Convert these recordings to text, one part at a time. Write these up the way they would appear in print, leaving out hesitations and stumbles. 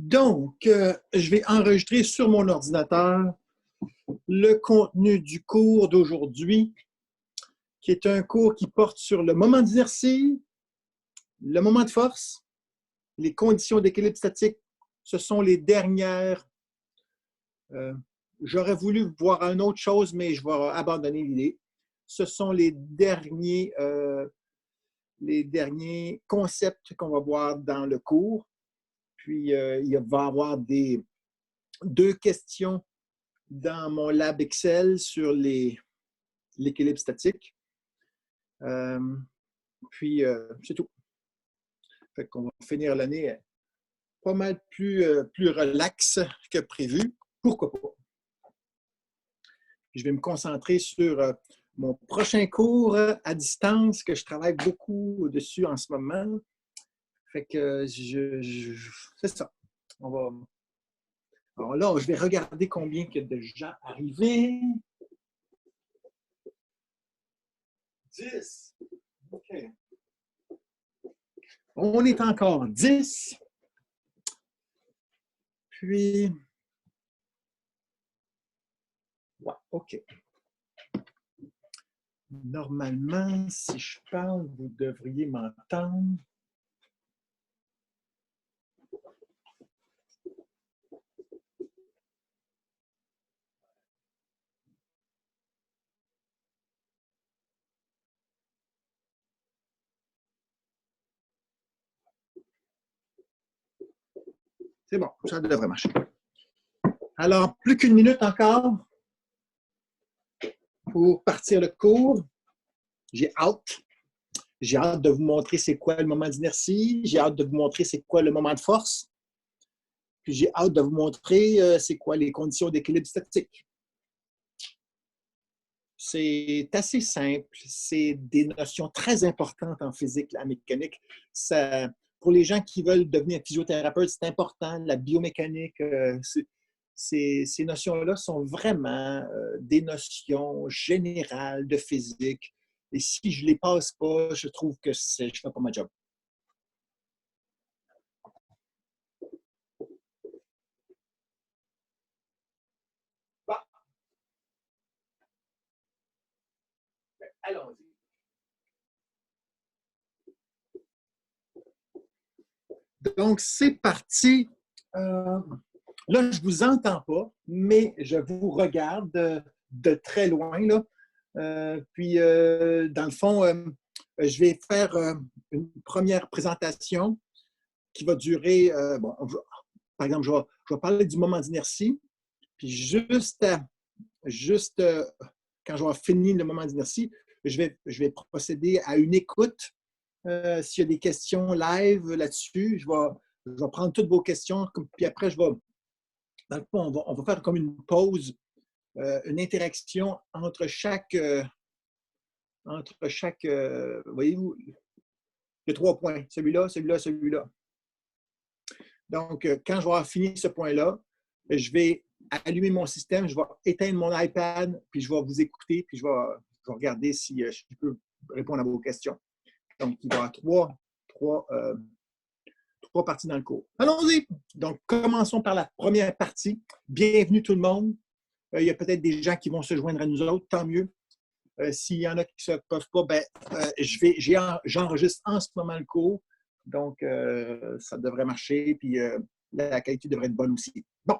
Donc, je vais enregistrer sur mon ordinateur le contenu du cours d'aujourd'hui, qui est un cours qui porte sur le moment d'inertie, le moment de force, les conditions d'équilibre statique. Ce sont les dernières. J'aurais voulu voir une autre chose, mais je vais abandonner l'idée. Ce sont les derniers concepts qu'on va voir dans le cours. Puis, il va y avoir deux questions dans mon lab Excel sur l'équilibre statique. Puis, c'est tout. Fait qu'on va finir l'année pas mal plus relax que prévu. Pourquoi pas? Je vais me concentrer sur mon prochain cours à distance que je travaille beaucoup dessus en ce moment. Fait que c'est ça. Alors là, je vais regarder combien il y a de gens arrivés. 10. OK. On est encore 10. Puis, ouais, OK. Normalement, si je parle, vous devriez m'entendre. C'est bon, ça devrait marcher. Alors, plus qu'une minute encore pour partir le cours. J'ai hâte. J'ai hâte de vous montrer c'est quoi le moment d'inertie. J'ai hâte de vous montrer c'est quoi le moment de force. Puis j'ai hâte de vous montrer c'est quoi les conditions d'équilibre statique. C'est assez simple. C'est des notions très importantes en physique, la mécanique. Ça, pour les gens qui veulent devenir physiothérapeute, c'est important. La biomécanique, ces notions-là sont vraiment des notions générales de physique. Et si je ne les passe pas, je trouve que je ne fais pas ma job. Bon. Allons-y. Donc, c'est parti. Là, je ne vous entends pas, mais je vous regarde de très loin. Là. Puis, dans le fond, je vais faire une première présentation qui va durer, par exemple, je vais parler du moment d'inertie, puis juste quand je vais finir le moment d'inertie, je vais procéder à une écoute. S'il y a des questions live là-dessus, je vais prendre toutes vos questions, puis après, dans le fond, on va faire comme une pause, une interaction entre chaque voyez-vous, les 3 points, celui-là, celui-là, celui-là. Donc, quand je vais avoir fini ce point-là, je vais allumer mon système, je vais éteindre mon iPad, puis je vais vous écouter, puis je vais regarder si je peux répondre à vos questions. Donc, il va y avoir trois parties dans le cours. Allons-y! Donc, commençons par la première partie. Bienvenue tout le monde. Il y a peut-être des gens qui vont se joindre à nous autres, tant mieux. S'il y en a qui ne se peuvent pas, j'enregistre en ce moment le cours. Donc, ça devrait marcher, puis la qualité devrait être bonne aussi. Bon.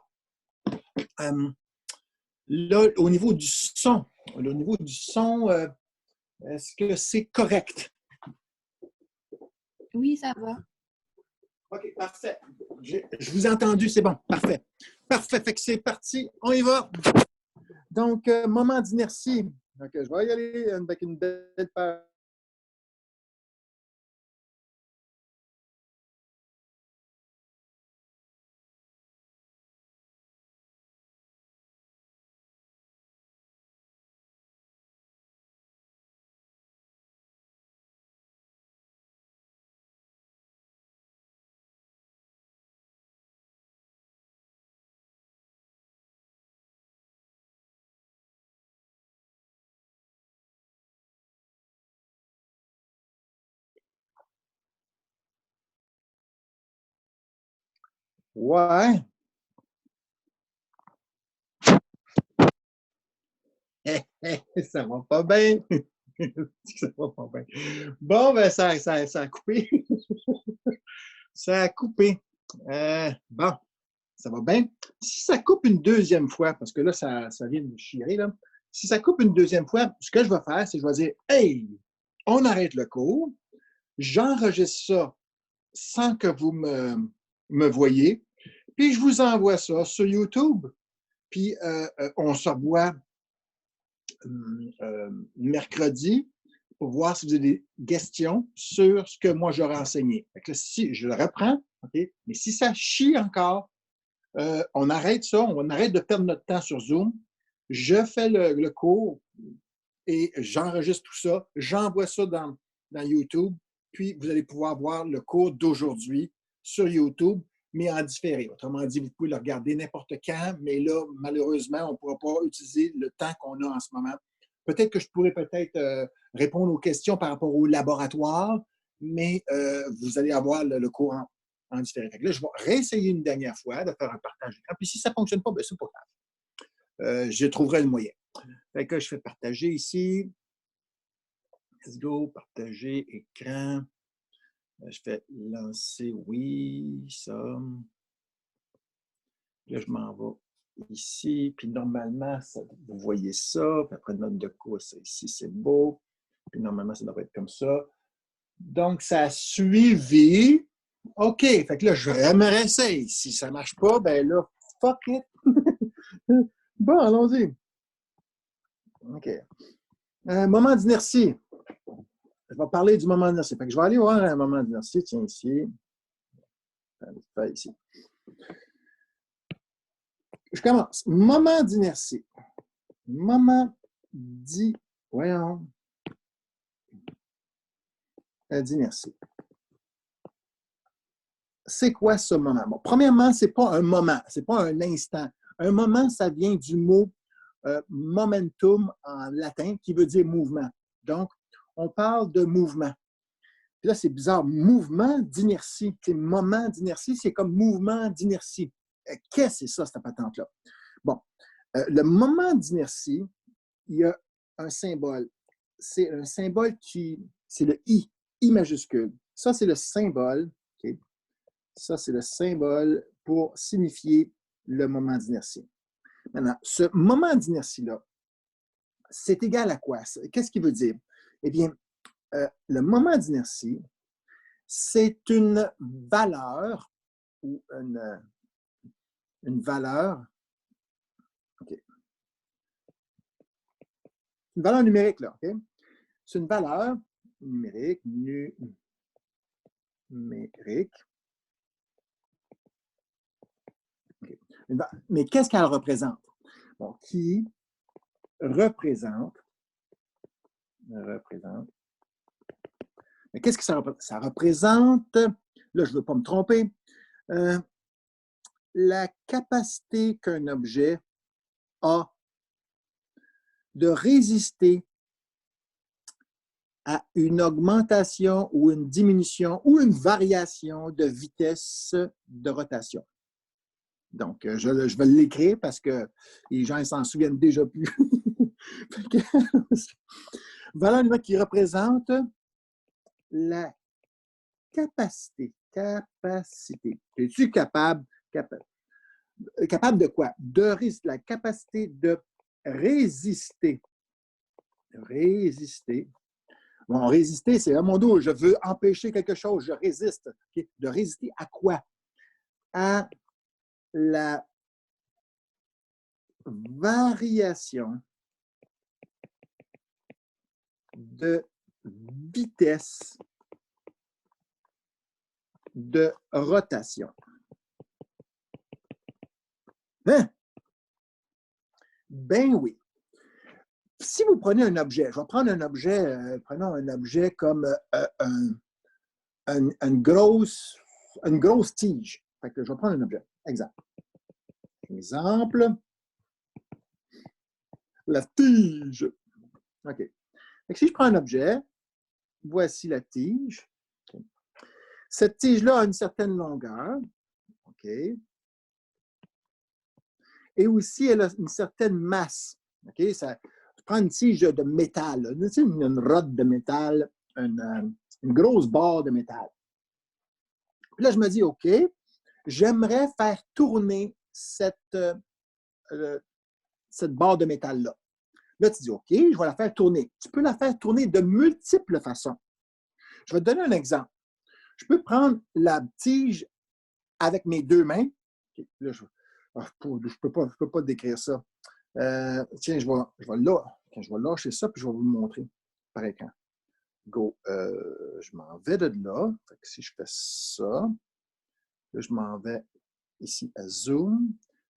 Là, au niveau du son, est-ce que c'est correct? Oui, ça va. OK, parfait. Je vous ai entendu, c'est bon. Parfait. Parfait. Fait que c'est parti. On y va. Donc, moment d'inertie. OK, je vais y aller avec une belle paire. Ouais. Ça va pas bien. Ça va pas bien. Bon, ben, ça a coupé. Ça a coupé. Bon, ça va bien. Si ça coupe une deuxième fois, parce que là, ça vient de me chier, là. Si ça coupe une deuxième fois, ce que je vais faire, c'est que je vais dire, hey, on arrête le cours. J'enregistre ça sans que vous me voyez. Puis je vous envoie ça sur YouTube. Puis on se revoit mercredi pour voir si vous avez des questions sur ce que moi j'aurais enseigné. Fait que là, si je le reprends, OK? Mais si ça chie encore, on arrête ça, on arrête de perdre notre temps sur Zoom. Je fais le cours et j'enregistre tout ça, j'envoie ça dans YouTube, puis vous allez pouvoir voir le cours d'aujourd'hui sur YouTube, mais en différé. Autrement dit, vous pouvez le regarder n'importe quand, mais là, malheureusement, on ne pourra pas utiliser le temps qu'on a en ce moment. Peut-être que je pourrais répondre aux questions par rapport au laboratoire, mais vous allez avoir le cours en différé. Fait que là, je vais réessayer une dernière fois de faire un partage d'écran. Puis si ça ne fonctionne pas, ben, c'est pas grave. Je trouverai le moyen. Fait que je fais partager ici. Let's go, partager écran. Je fais lancer, oui, ça. Là, je m'en vais ici. Puis normalement, vous voyez ça. Puis après, note de cours, ici, c'est beau. Puis normalement, ça devrait être comme ça. Donc, ça a suivi. OK. Fait que là, je réessaye. Si ça ne marche pas, ben là, fuck it. Bon, allons-y. OK. Moment d'inertie. Je vais parler du moment d'inertie. Fait que je vais aller voir un moment d'inertie. Tiens, ici. Ici. Je commence. Moment d'inertie. Moment d'inertie. C'est quoi ce moment? Bon, premièrement, ce n'est pas un moment, ce n'est pas un instant. Un moment, ça vient du mot momentum en latin, qui veut dire mouvement. Donc, on parle de mouvement. Puis là, c'est bizarre. Mouvement d'inertie. Moment d'inertie, c'est comme mouvement d'inertie. Qu'est-ce que c'est ça, cette patente-là? Bon, le moment d'inertie, il y a un symbole. C'est un symbole c'est le I majuscule. Ça, c'est le symbole. Okay? Ça, c'est le symbole pour signifier le moment d'inertie. Maintenant, ce moment d'inertie-là, c'est égal à quoi? Qu'est-ce qu'il veut dire? Eh bien, le moment d'inertie, c'est une valeur ou une valeur, okay. Une valeur numérique, là, OK? C'est une valeur numérique, Okay. Mais qu'est-ce qu'elle représente? Bon, qui représente, mais qu'est-ce que ça représente? Ça représente, là, je ne veux pas me tromper, la capacité qu'un objet a de résister à une augmentation ou une diminution ou une variation de vitesse de rotation. Donc, je vais l'écrire parce que les gens ne s'en souviennent déjà plus. Voilà une qui représente la capacité. Es-tu capable de quoi? La capacité de résister. Bon, résister, c'est à mon dos, je veux empêcher quelque chose, je résiste. Okay? De résister à quoi? À la variation de vitesse de rotation. Hein? Ben oui. Si vous prenez un objet, je vais prendre un objet, prenons un objet comme une grosse tige. Fait que je vais prendre un objet. Exemple, la tige. OK. Fait que si je prends un objet, voici la tige. Cette tige-là a une certaine longueur. OK. et aussi elle a une certaine masse. Okay? Tu prends une tige de métal, là, tu sais, une rod de métal, une grosse barre de métal. Puis là, je me dis, OK, j'aimerais faire tourner cette barre de métal-là. Là, tu dis, OK, je vais la faire tourner. Tu peux la faire tourner de multiples façons. Je vais te donner un exemple. Je peux prendre la tige avec mes deux mains. Okay, là, je ne peux pas décrire ça. Tiens, je vais lâcher ça, puis je vais vous le montrer par écran. Go. Je m'en vais de là. Fait que si je fais ça, là, je m'en vais ici à Zoom.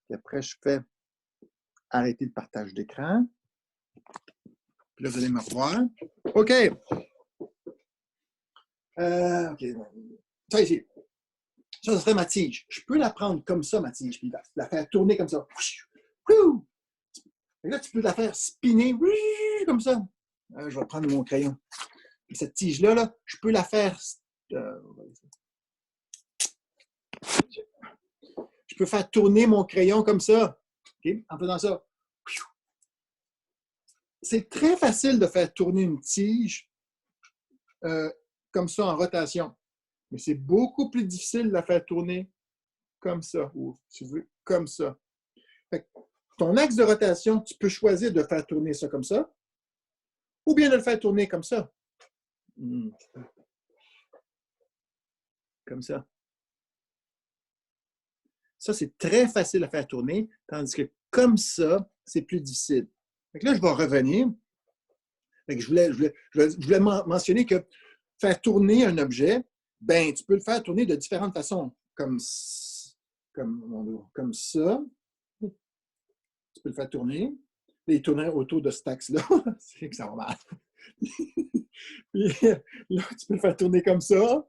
Puis après, je fais arrêter le partage d'écran. Puis là, vous allez me revoir. OK. OK. Ça ici. Ça, ce serait ma tige. Je peux la prendre comme ça, ma tige, puis la faire tourner comme ça. Et là, tu peux la faire spinner comme ça. Je vais prendre mon crayon. Et cette tige-là, là, je peux la faire... je peux faire tourner mon crayon comme ça. Okay? En faisant ça. C'est très facile de faire tourner une tige comme ça en rotation. Mais c'est beaucoup plus difficile de la faire tourner comme ça, ou si tu veux, comme ça. Fait que ton axe de rotation, tu peux choisir de faire tourner ça comme ça, ou bien de le faire tourner comme ça. Comme ça. Ça, c'est très facile à faire tourner, tandis que comme ça, c'est plus difficile. Fait que là, je vais revenir. Fait que je voulais mentionner que faire tourner un objet, ben, tu peux le faire tourner de différentes façons, comme ça. Tu peux le faire tourner. Il tourner autour de cet axe-là. C'est que ça va mal. Puis là, tu peux le faire tourner comme ça.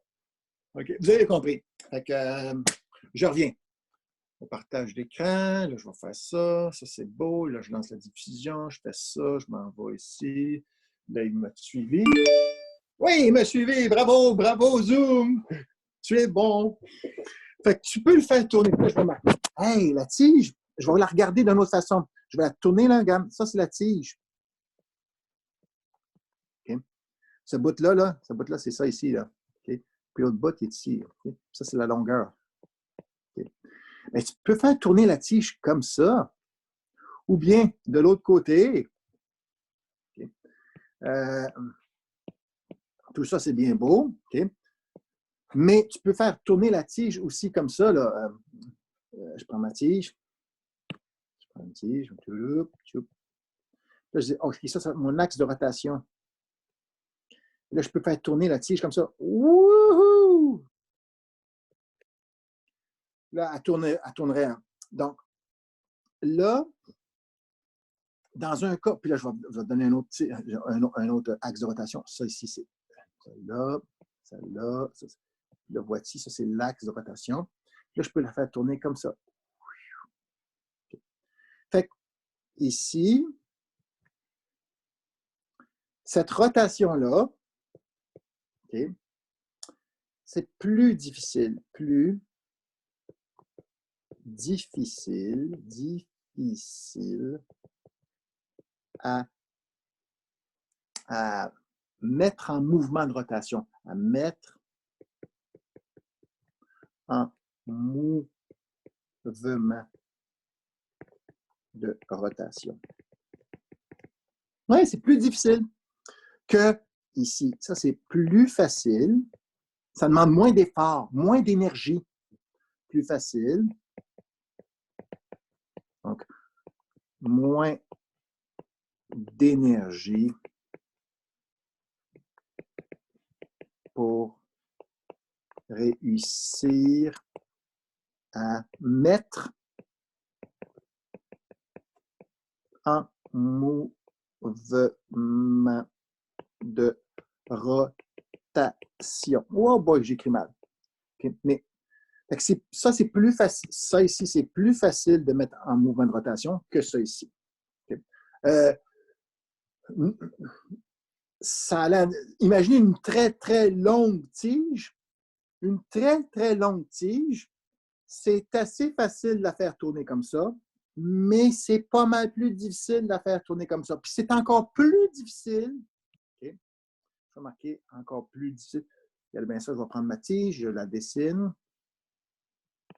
OK, vous avez compris. Fait que, je reviens. Au partage d'écran, là, je vais faire ça. Ça, c'est beau. Là, je lance la diffusion. Je fais ça. Je m'en vais ici. Là, il m'a suivi. Oui, il m'a suivi. Bravo, bravo, Zoom. Tu es bon. Fait que tu peux le faire tourner. Là, je vais marquer. Hey, la tige, je vais la regarder d'une autre façon. Je vais la tourner là, regarde. Ça, c'est la tige. Okay. Ce bout-là, c'est ça ici. Là. Okay. Puis l'autre bout, il est ici. Okay. Ça, c'est la longueur. Okay. Mais tu peux faire tourner la tige comme ça. Ou bien de l'autre côté. Okay. Tout ça, c'est bien beau. Okay. Mais tu peux faire tourner la tige aussi comme ça. Là. Je prends ma tige. Je prends une tige. Là, je dis, OK, ça, c'est mon axe de rotation. Là, je peux faire tourner la tige comme ça. Wouhou! Là, elle tournerait. Donc, là, dans un cas, puis là, je vais donner un autre axe de rotation. Ça ici, c'est celle-là, celle-là. Le voici, ça, c'est l'axe de rotation. Là, je peux la faire tourner comme ça. Fait que, ici, cette rotation-là, okay, c'est plus difficile à mettre en mouvement de rotation, à mettre en mouvement de rotation. Oui, c'est plus difficile que ici. Ça, c'est plus facile. Ça demande moins d'effort, moins d'énergie. Plus facile. Donc, moins d'énergie pour réussir à mettre en mouvement de rotation. Oh boy, j'écris mal. Okay. Mais ça, c'est plus facile. Ça ici, c'est plus facile de mettre en mouvement de rotation que ça ici. Okay. Imaginez une très, très longue tige. Une très, très longue tige. C'est assez facile de la faire tourner comme ça. mais c'est pas mal plus difficile de la faire tourner comme ça. Puis c'est encore plus difficile. Okay. Je vais marquer encore plus difficile. Regardez bien ça, je vais prendre ma tige, je la dessine.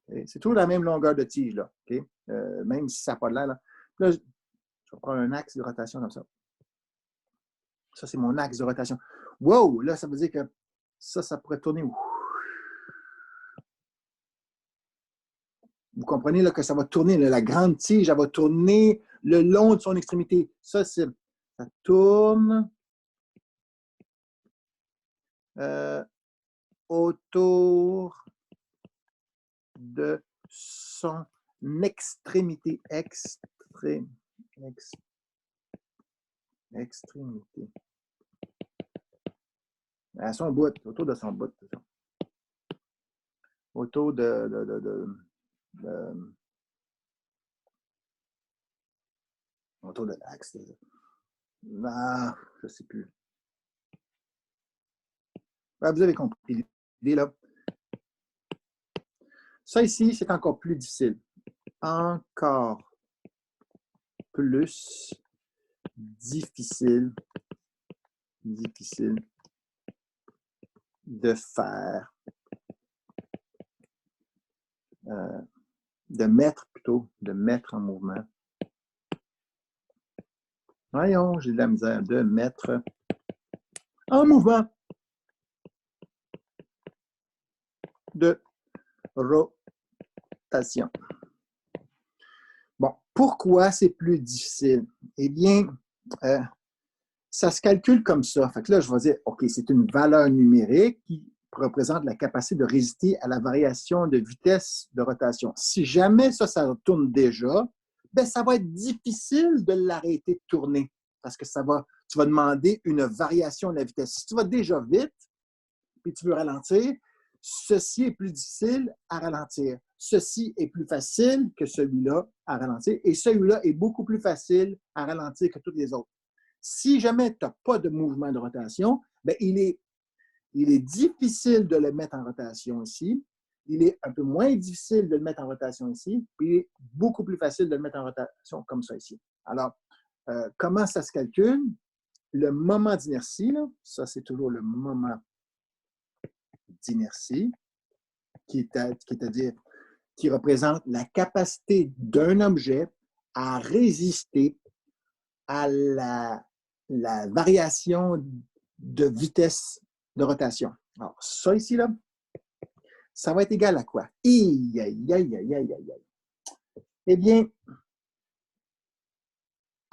Okay. C'est toujours la même longueur de tige, là. Okay. Même si ça n'a pas de l'air. Là, je vais prendre un axe de rotation comme ça. Ça, c'est mon axe de rotation. Wow! Là, ça veut dire que ça pourrait tourner. Vous comprenez là, que ça va tourner, là, la grande tige, elle va tourner le long de son extrémité. Ça tourne autour de son extrémité. Extrémité. À son bout, autour de son bout. Autour autour de l'axe. Ah, je ne sais plus. Ah, vous avez compris l'idée là. Ça ici, c'est encore plus difficile. Encore plus difficile de faire, de mettre en mouvement. Voyons, j'ai de la misère, de mettre en mouvement de rotation. Bon, pourquoi c'est plus difficile? Eh bien, ça se calcule comme ça. Fait que là, je vais dire, OK, c'est une valeur numérique qui représente la capacité de résister à la variation de vitesse de rotation. Si jamais ça tourne déjà, ben, ça va être difficile de l'arrêter de tourner parce que tu vas demander une variation de la vitesse. Si tu vas déjà vite et tu veux ralentir, ceci est plus difficile à ralentir. Ceci est plus facile que celui-là à ralentir et celui-là est beaucoup plus facile à ralentir que tous les autres. Si jamais tu n'as pas de mouvement de rotation, ben il est difficile de le mettre en rotation ici. Il est un peu moins difficile de le mettre en rotation ici. Puis il est beaucoup plus facile de le mettre en rotation comme ça ici. Alors, comment ça se calcule? Le moment d'inertie, ça c'est toujours le moment d'inertie, qui représente la capacité d'un objet à résister à la variation de vitesse de rotation. Alors, ça ici, là, ça va être égal à quoi? Eh bien,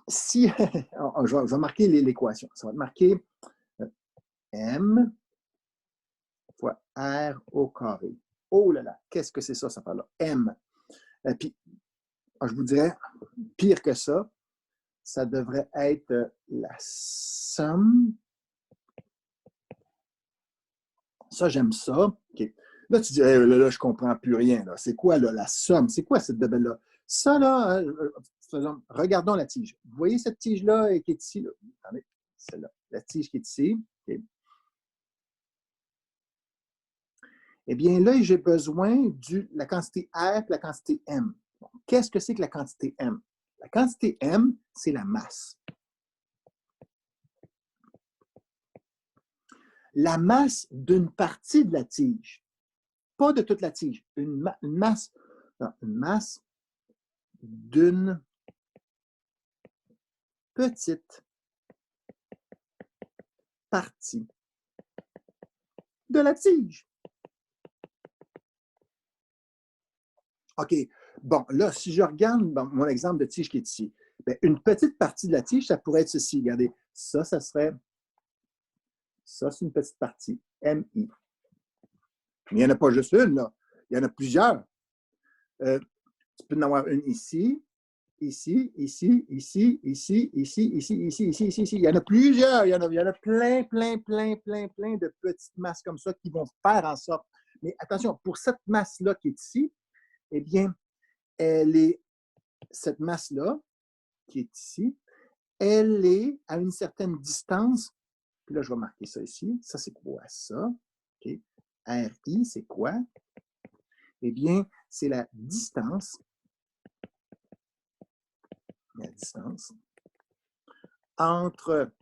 si je vais marquer l'équation. Ça va être marqué M fois R au carré. Oh là là, qu'est-ce que c'est ça, ça fait-là? M. Puis, je vous dirais, pire que ça devrait être la somme. Ça, j'aime ça. Okay. Là, tu dis, hey, là, je ne comprends plus rien. C'est quoi là, la somme? C'est quoi cette bebelle-là? Ça, là, regardons la tige. Vous voyez cette tige-là qui est ici? Là? Attendez, celle-là. La tige qui est ici. Okay. Eh bien, là, j'ai besoin de la quantité R et la quantité M. Bon, qu'est-ce que c'est que la quantité M? La quantité M, c'est la masse. La masse d'une partie de la tige. Pas de toute la tige. Une masse d'une petite partie de la tige. OK. Bon, là, si je regarde mon exemple de tige qui est ici, bien, une petite partie de la tige, ça pourrait être ceci. Regardez, ça serait... Ça, c'est une petite partie, MI. Mais il n'y en a pas juste une, là. Il y en a plusieurs. Tu peux en avoir une ici, ici, ici, ici, ici, ici, ici, ici, ici, ici, ici. Il y en a plusieurs. Il y en a plein, plein, plein, plein, plein de petites masses comme ça qui vont faire en sorte. Mais attention, pour cette masse-là qui est ici, eh bien, cette masse-là, qui est ici, elle est à une certaine distance. Puis là, je vais marquer ça ici. Ça, c'est quoi ça? Okay. RI, c'est quoi? Eh bien, c'est la distance la distance entre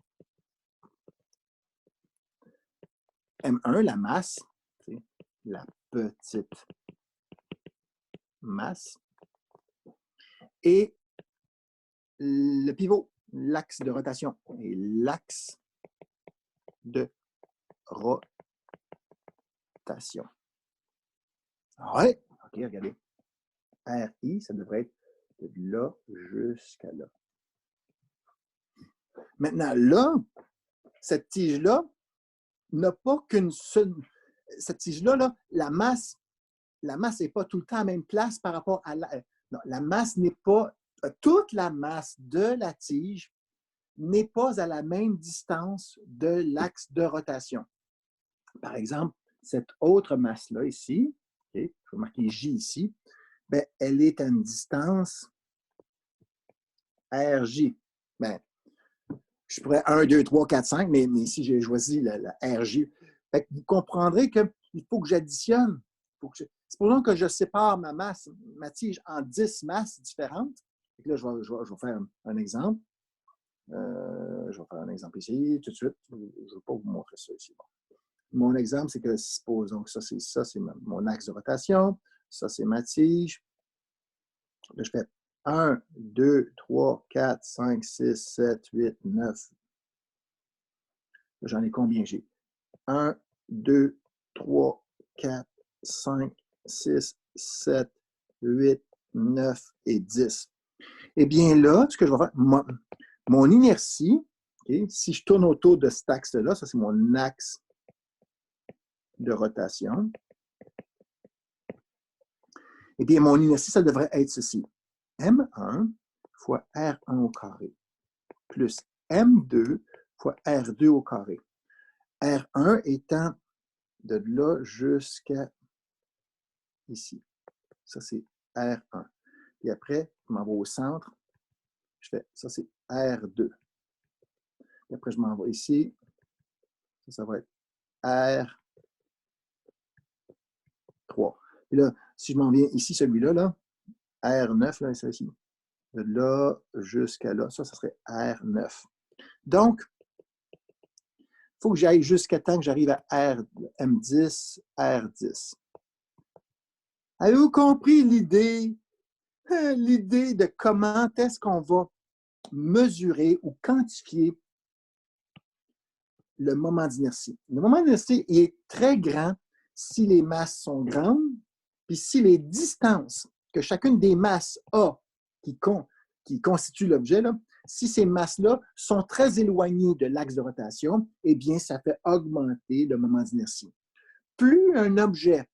M1, la masse, la petite masse, et le pivot, l'axe de rotation. Et l'axe de rotation. Oui, OK, regardez. RI, ça devrait être de là jusqu'à là. Maintenant, là, cette tige-là n'a pas qu'une seule. Cette tige-là, là, la masse n'est pas tout le temps à la même place par rapport à la. Non, la masse n'est pas. Toute la masse de la tige n'est pas à la même distance de l'axe de rotation. Par exemple, cette autre masse-là ici, okay, je vais marquer J ici, bien, elle est à une distance RJ. Bien, je pourrais 1, 2, 3, 4, 5, mais ici, j'ai choisi la RJ. Fait que vous comprendrez qu'il faut que j'additionne. Supposons que je sépare ma tige en 10 masses différentes. Là, je vais faire un exemple. Je vais faire un exemple ici, tout de suite. Je ne vais pas vous montrer ça ici. Bon. Mon exemple, c'est que supposons que ça, c'est mon axe de rotation. Ça, c'est ma tige. Là, je fais 1, 2, 3, 4, 5, 6, 7, 8, 9. J'en ai combien j'ai? 1, 2, 3, 4, 5, 6, 7, 8, 9 et 10. Eh bien là, ce que je vais faire, mon inertie, okay, si je tourne autour de cet axe-là, ça c'est mon axe de rotation, eh bien mon inertie, ça devrait être ceci. M1 fois R1 au carré plus M2 fois R2 au carré. R1 étant de là jusqu'à ici. Ça, c'est R1. Et après, je m'en vais au centre. Je fais, ça, c'est R2. Et après, je m'en vais ici. Ça va être R3. Et là, si je m'en viens ici, celui-là, là, R9, là, c'est ici. De là jusqu'à là, ça serait R9. Donc, il faut que j'aille jusqu'à temps que j'arrive à M10, R10. Avez-vous compris l'idée? L'idée de comment est-ce qu'on va mesurer ou quantifier le moment d'inertie. Le moment d'inertie est très grand si les masses sont grandes, puis si les distances que chacune des masses a qui constituent l'objet, si ces masses-là sont très éloignées de l'axe de rotation, eh bien, ça fait augmenter le moment d'inertie. Plus un objet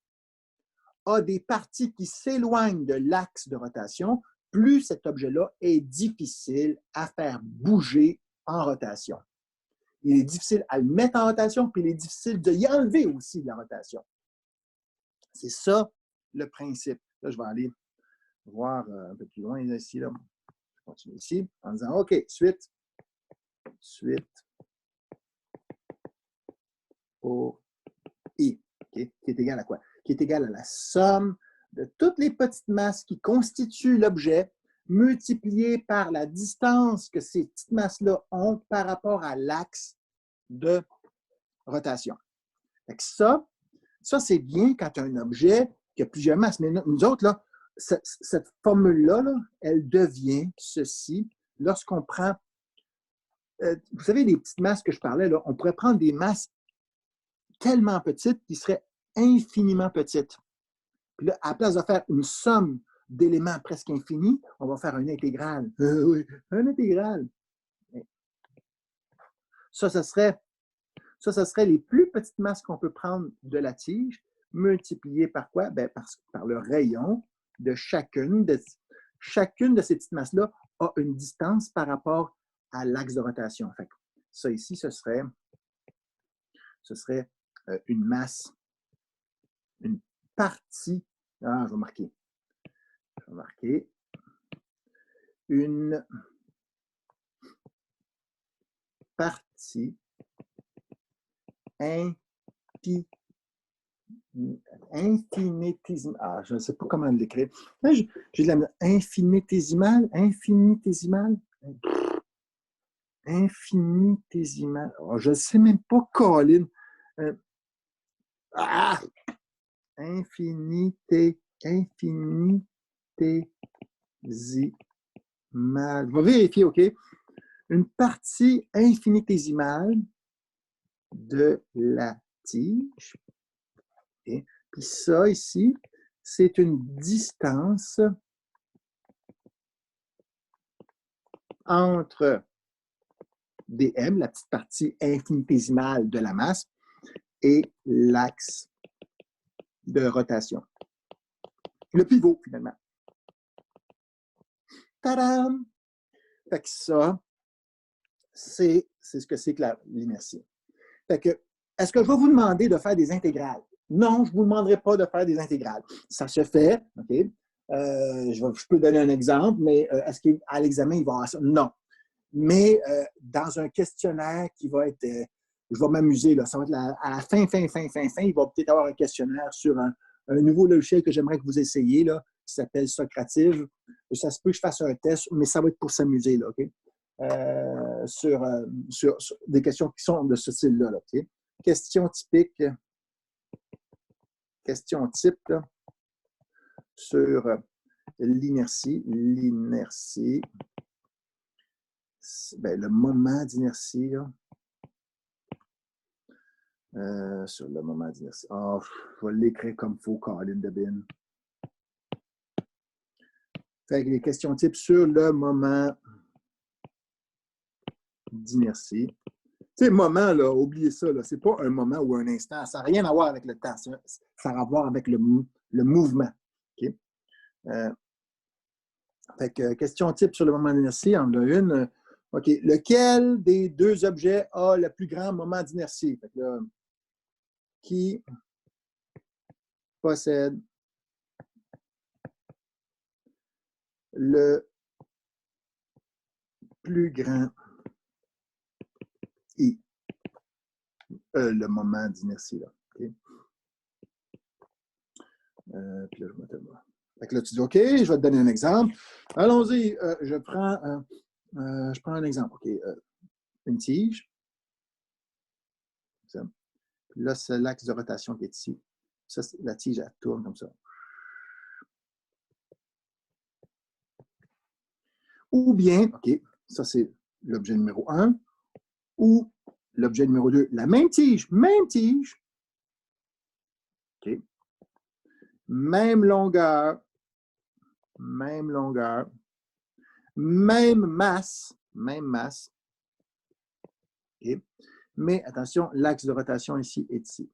a des parties qui s'éloignent de l'axe de rotation, plus cet objet-là est difficile à faire bouger en rotation. Il est difficile à le mettre en rotation, puis il est difficile de y enlever aussi de la rotation. C'est ça le principe. Là, je vais aller voir un peu plus loin ici. Là. Je continue ici en disant OK, suite au I, okay, qui est égal à quoi? Qui est égal à la somme de toutes les petites masses qui constituent l'objet multipliées par la distance que ces petites masses-là ont par rapport à l'axe de rotation. Fait que ça c'est bien quand tu as un objet qui a plusieurs masses. Mais nous autres, là, cette formule-là, là, elle devient ceci lorsqu'on prend, vous savez, les petites masses que je parlais, là, on pourrait prendre des masses tellement petites qui seraient infiniment petites. Puis là, à la place de faire une somme d'éléments presque infinis, on va faire une intégrale. Oui, une intégrale. Ça serait les plus petites masses qu'on peut prendre de la tige, multipliées par quoi? Bien, par le rayon de chacune de ces petites masses-là a une distance par rapport à l'axe de rotation. Fait que ça ici, ce serait une masse, une partie. Ah, je vais marquer. Une partie infinitésimal. Ah, je ne sais pas comment l'écrire. J'ai de la infinitésimal, infinitésimal, infinitésimal. Oh, je ne sais même pas, Colin. Ah! Infinitésimal. Je vais vérifier, OK? Une partie infinitésimale de la tige. Okay? Puis ça, ici, c'est une distance entre dm, la petite partie infinitésimale de la masse, et l'axe de rotation. Le pivot, finalement. Tadam! Fait que ça, c'est ce que c'est que l'inertie. Fait que, est-ce que je vais vous demander de faire des intégrales? Non, je ne vous demanderai pas de faire des intégrales. Ça se fait, OK? Je peux donner un exemple, mais est-ce qu'à l'examen, il va y avoir ça? Non. Mais dans un questionnaire qui va être, je vais m'amuser, ça va être à la fin, il va peut-être avoir un questionnaire sur un nouveau logiciel que j'aimerais que vous essayiez, là, qui s'appelle Socrative. Ça se peut que je fasse un test, mais ça va être pour s'amuser, là, OK? Sur des questions qui sont de ce style-là, là, OK? Question typique, question type là, sur l'inertie. L'inertie, ben, le moment d'inertie, sur le moment d'inertie. Oh, je vais l'écrire comme il faut, Colin Debin. Fait que les questions types sur le moment d'inertie. Tu sais, moment, là, oubliez ça, c'est pas un moment ou un instant. Ça n'a rien à voir avec le temps. Ça a à voir avec le mouvement. Okay? Fait que, question type sur le moment d'inertie, on en a une. OK. Lequel des deux objets a le plus grand moment d'inertie? Fait que là, qui possède le plus grand I? Le moment d'inertie, là. Okay? Puis là, je vais te voir. Fait que là, tu dis, OK, je vais te donner un exemple. Allons-y. Je prends un exemple. OK. Une tige. Ça. Puis là, c'est l'axe de rotation qui est ici. Ça, la tige, elle tourne comme ça. Ou bien, OK, ça c'est l'objet numéro 1, ou l'objet numéro 2, la même tige, OK, même longueur, même masse, OK, mais attention, l'axe de rotation ici est ici.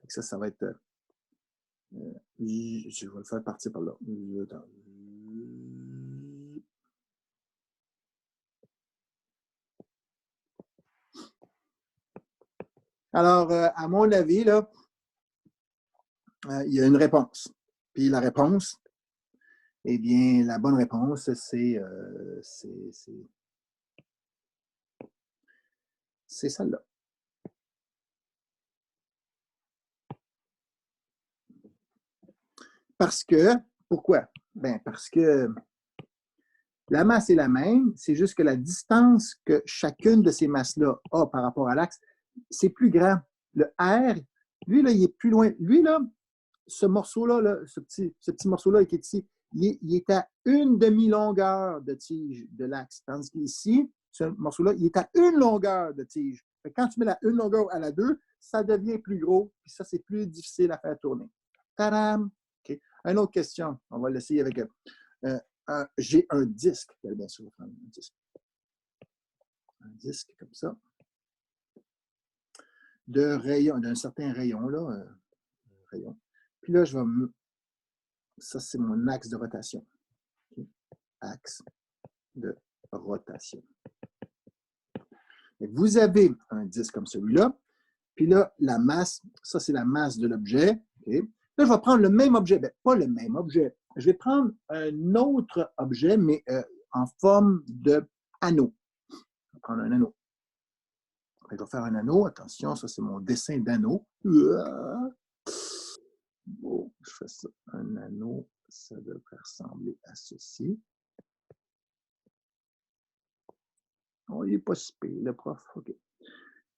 Ça va être, je vais le faire partir par là. Alors, à mon avis, là, il y a une réponse. Puis la réponse, eh bien, la bonne réponse, c'est celle-là. Parce que, pourquoi? Ben, parce que la masse est la même, c'est juste que la distance que chacune de ces masses-là a par rapport à l'axe, c'est plus grand. Le R, lui, là, il est plus loin. Lui, là, ce morceau-là, là, ce petit morceau-là qui est ici, il est à une demi-longueur de tige de l'axe. Tandis qu'ici, ce morceau-là, il est à une longueur de tige. Quand tu mets la une longueur à la 2, ça devient plus gros, puis ça, c'est plus difficile à faire tourner. Tadam! Okay. Une autre question, on va l'essayer avec j'ai un disque. Bien sûr, prendre un disque. Un disque comme ça. De rayon, d'un certain rayon, là. Rayon. Puis là, je vais. Ça, c'est mon axe de rotation. Okay. Axe de rotation. Vous avez un disque comme celui-là. Puis là, la masse, ça, c'est la masse de l'objet. Okay. Là, je vais prendre le même objet. Bien, pas le même objet. Je vais prendre un autre objet, mais en forme d'anneau. Je vais prendre un anneau. Je vais faire un anneau. Attention, ça, c'est mon dessin d'anneau. Bon, je fais ça. Un anneau, ça devrait ressembler à ceci. Oh, il n'est pas si pire, le prof. OK.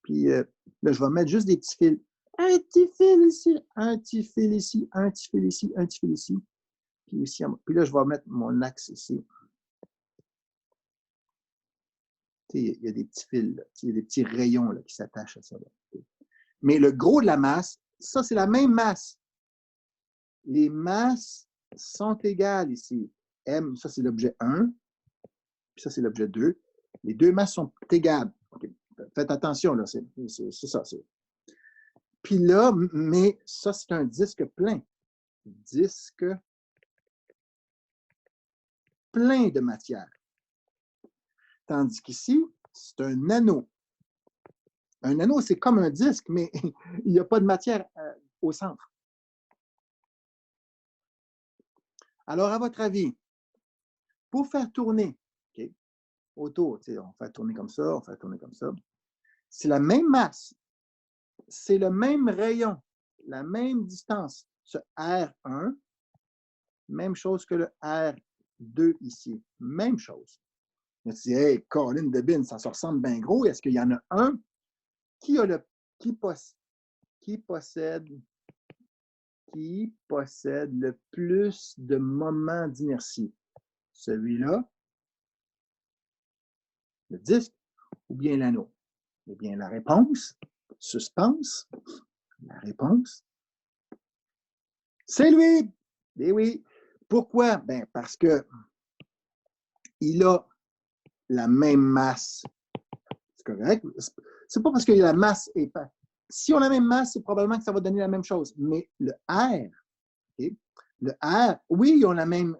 Puis là, je vais mettre juste des petits fils. Un petit fil ici, un petit fil ici, un petit fil ici, un petit fil ici. Puis, ici, puis là, je vais mettre mon axe ici. Il y a des petits fils, là. Il y a des petits rayons là, qui s'attachent à ça. Là. Mais le gros de la masse, ça, c'est la même masse. Les masses sont égales ici. M, ça, c'est l'objet 1. Puis ça, c'est l'objet 2. Les deux masses sont égales. Okay. Faites attention, là. C'est ça. Puis là, mais ça, c'est un disque plein. Disque plein de matière. Tandis qu'ici, c'est un anneau. Un anneau, c'est comme un disque, mais il n'y a pas de matière au centre. Alors, à votre avis, pour faire tourner okay, autour, on fait tourner comme ça, on fait tourner comme ça, c'est la même masse, c'est le même rayon, la même distance. Ce R1, même chose que le R2 ici, même chose. Je me dis, hey, Colin de Bin, ça se ressemble bien gros. Est-ce qu'il y en a un qui possède le plus de moments d'inertie? Celui-là, le disque, ou bien l'anneau? Eh bien, la réponse, suspense, la réponse, c'est lui! Eh oui. Pourquoi? Ben, parce que il a la même masse. C'est correct? C'est pas parce que la masse est pas. Si on a la même masse, c'est probablement que ça va donner la même chose. Mais le R, okay? Le R, oui, ils ont la même,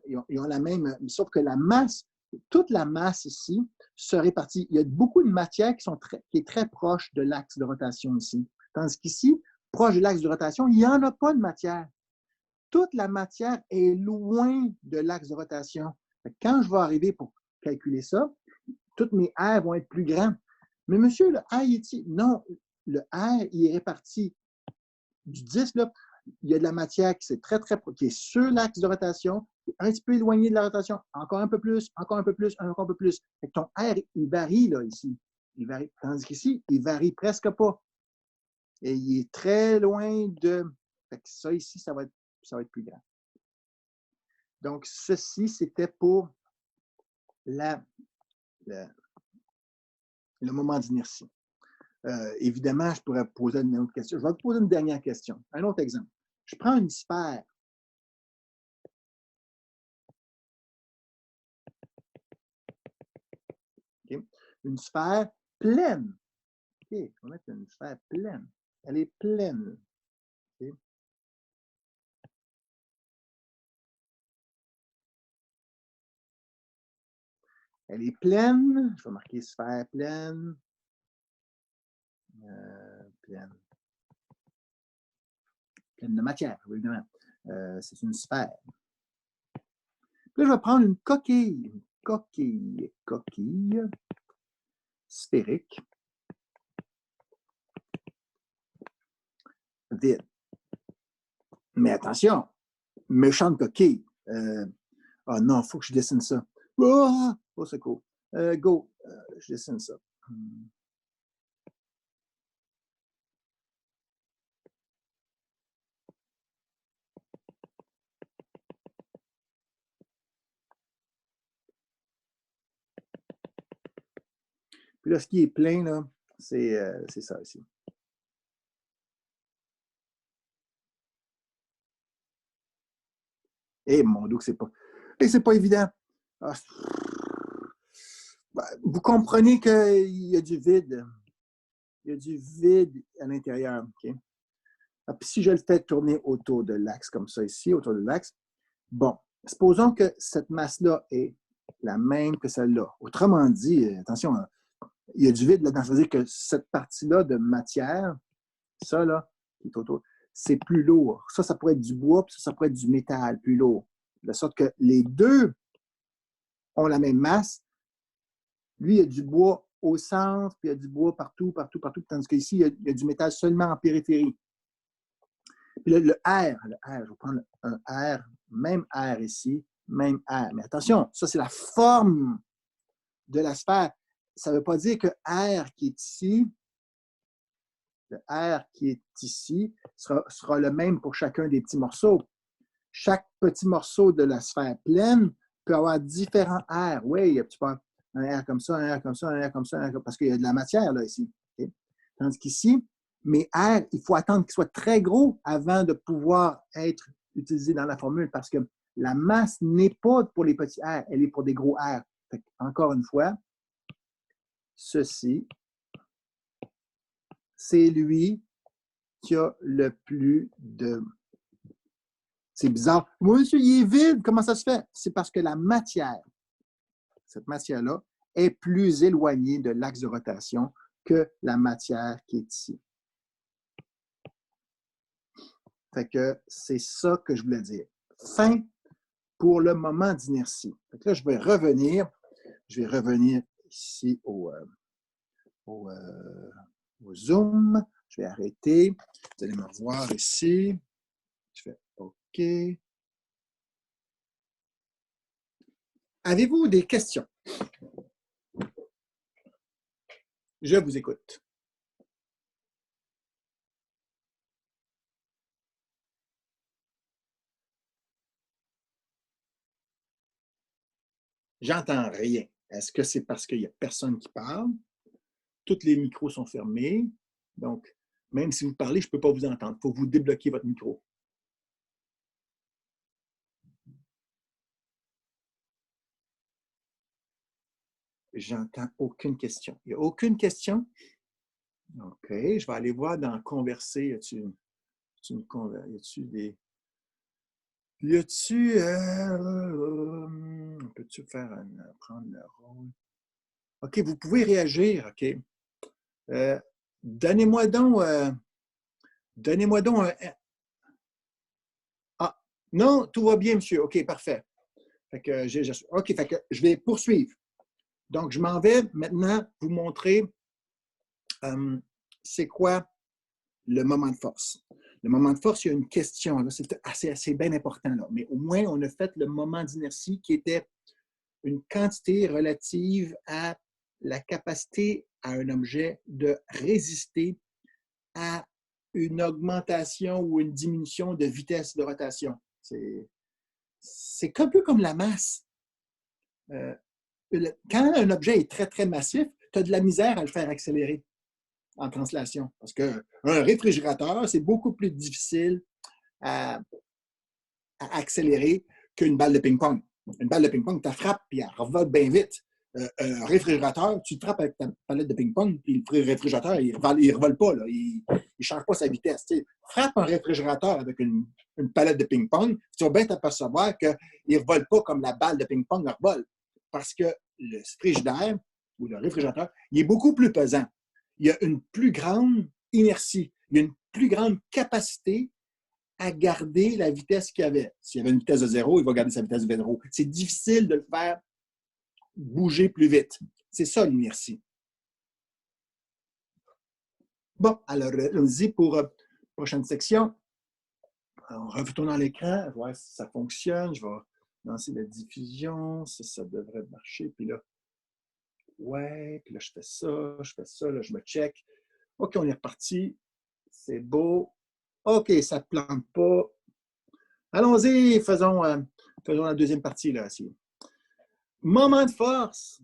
sauf que la masse, toute la masse ici se répartit. Il y a beaucoup de matière qui est très proche de l'axe de rotation ici. Tandis qu'ici, proche de l'axe de rotation, il n'y en a pas de matière. Toute la matière est loin de l'axe de rotation. Quand je vais arriver pour calculer ça, toutes mes R vont être plus grands. Mais monsieur, le R, il est ici. Non, le R, il est réparti du disque, là, il y a de la matière qui est sur l'axe de rotation, un petit peu éloigné de la rotation, encore un peu plus, encore un peu plus, encore un peu plus. Fait que ton R, il varie là, ici. Il varie. Tandis qu'ici, il varie presque pas. Et il est très loin de. Fait que ça, ici, ça va être plus grand. Donc, ceci, c'était pour le moment d'inertie. Évidemment, je pourrais poser une autre question. Je vais vous poser une dernière question. Un autre exemple. Je prends une sphère. Okay. Une sphère pleine. Okay. On va mettre une sphère pleine. Elle est pleine. Okay. Elle est pleine. Je vais marquer sphère pleine. Pleine. Pleine de matière, évidemment. C'est une sphère. Puis là, je vais prendre une coquille. Coquille sphérique. Vide. Mais attention, méchante coquille. Oh non, il faut que je dessine ça. Oh, c'est cool. Go, je dessine ça. Puis là, ce qui est plein, là, c'est ça ici. Eh mon Dieu, c'est pas évident. Ah, vous comprenez qu'il y a du vide. Il y a du vide à l'intérieur. Okay? Puis si je le fais tourner autour de l'axe, comme ça ici, autour de l'axe, bon, supposons que cette masse-là est la même que celle-là. Autrement dit, attention, il y a du vide là-dedans. Ça veut dire que cette partie-là de matière, ça, là, qui est autour, c'est plus lourd. Ça pourrait être du bois, puis ça pourrait être du métal, plus lourd. De sorte que les deux ont la même masse. Lui, il y a du bois au centre, puis il y a du bois partout, partout, partout, tandis qu'ici, il y a du métal seulement en périphérie. Puis là, le R, je vais prendre un R, même R ici, même R. Mais attention, ça, c'est la forme de la sphère. Ça ne veut pas dire que R qui est ici, le R qui est ici, sera le même pour chacun des petits morceaux. Chaque petit morceau de la sphère pleine peut avoir différents R. Oui, tu peux avoir un R comme ça, un R comme ça, un R comme ça, un R comme... parce qu'il y a de la matière là ici. Okay? Tandis qu'ici, mes R, il faut attendre qu'ils soient très gros avant de pouvoir être utilisés dans la formule parce que la masse n'est pas pour les petits R, elle est pour des gros R. Fait encore une fois, ceci, c'est lui qui a le plus de... C'est bizarre. Moi, monsieur, il est vide. Comment ça se fait? C'est parce que la matière, cette matière-là, est plus éloignée de l'axe de rotation que la matière qui est ici. Fait que c'est ça que je voulais dire. Fin pour le moment d'inertie. Là, je vais revenir ici au Zoom. Je vais arrêter. Vous allez me revoir ici. Je fais OK. Avez-vous des questions? Je vous écoute. J'entends rien. Est-ce que c'est parce qu'il n'y a personne qui parle? Tous les micros sont fermés. Donc, même si vous parlez, je ne peux pas vous entendre. Il faut que vous débloquiez votre micro. J'entends aucune question. Il n'y a aucune question? OK. Je vais aller voir dans Converser. Y a-t-il des... Y a-tu... peux-tu prendre le rôle? OK, vous pouvez réagir. OK. Donnez-moi donc un... Ah, non, tout va bien, monsieur. OK, parfait. Fait que OK, fait que je vais poursuivre. Donc, je m'en vais maintenant vous montrer c'est quoi le moment de force. Le moment de force, il y a une question. C'est assez bien important. Là. Mais au moins, on a fait le moment d'inertie qui était une quantité relative à la capacité à un objet de résister à une augmentation ou une diminution de vitesse de rotation. C'est un peu comme la masse. Quand un objet est très, très massif, tu as de la misère à le faire accélérer en translation. Parce qu'un réfrigérateur, c'est beaucoup plus difficile à accélérer qu'une balle de ping-pong. Une balle de ping-pong, tu la frappes et elle revolte bien vite. Un réfrigérateur, tu te frappes avec ta palette de ping-pong, puis le réfrigérateur, il ne revole pas, là, il ne change pas sa vitesse. Tu sais. Frappe un réfrigérateur avec une palette de ping-pong, tu vas bien t'apercevoir qu'il ne revole pas comme la balle de ping-pong revole. Parce que le frigidaire ou le réfrigérateur, il est beaucoup plus pesant. Il y a une plus grande inertie, il y a une plus grande capacité à garder la vitesse qu'il y avait. S'il y avait une vitesse de 0, il va garder sa vitesse de 0. C'est difficile de le faire bouger plus vite. C'est ça l'inertie. Bon, alors, allons-y pour la prochaine section. Alors, on retourne dans l'écran, voir si ça fonctionne. Je vais lancer la diffusion. Ça devrait marcher. Puis là, ouais, puis là, je fais ça, là, je me check. OK, on est reparti. C'est beau. OK, ça ne plante pas. Allons-y, faisons la deuxième partie, là, ici. Moment de force.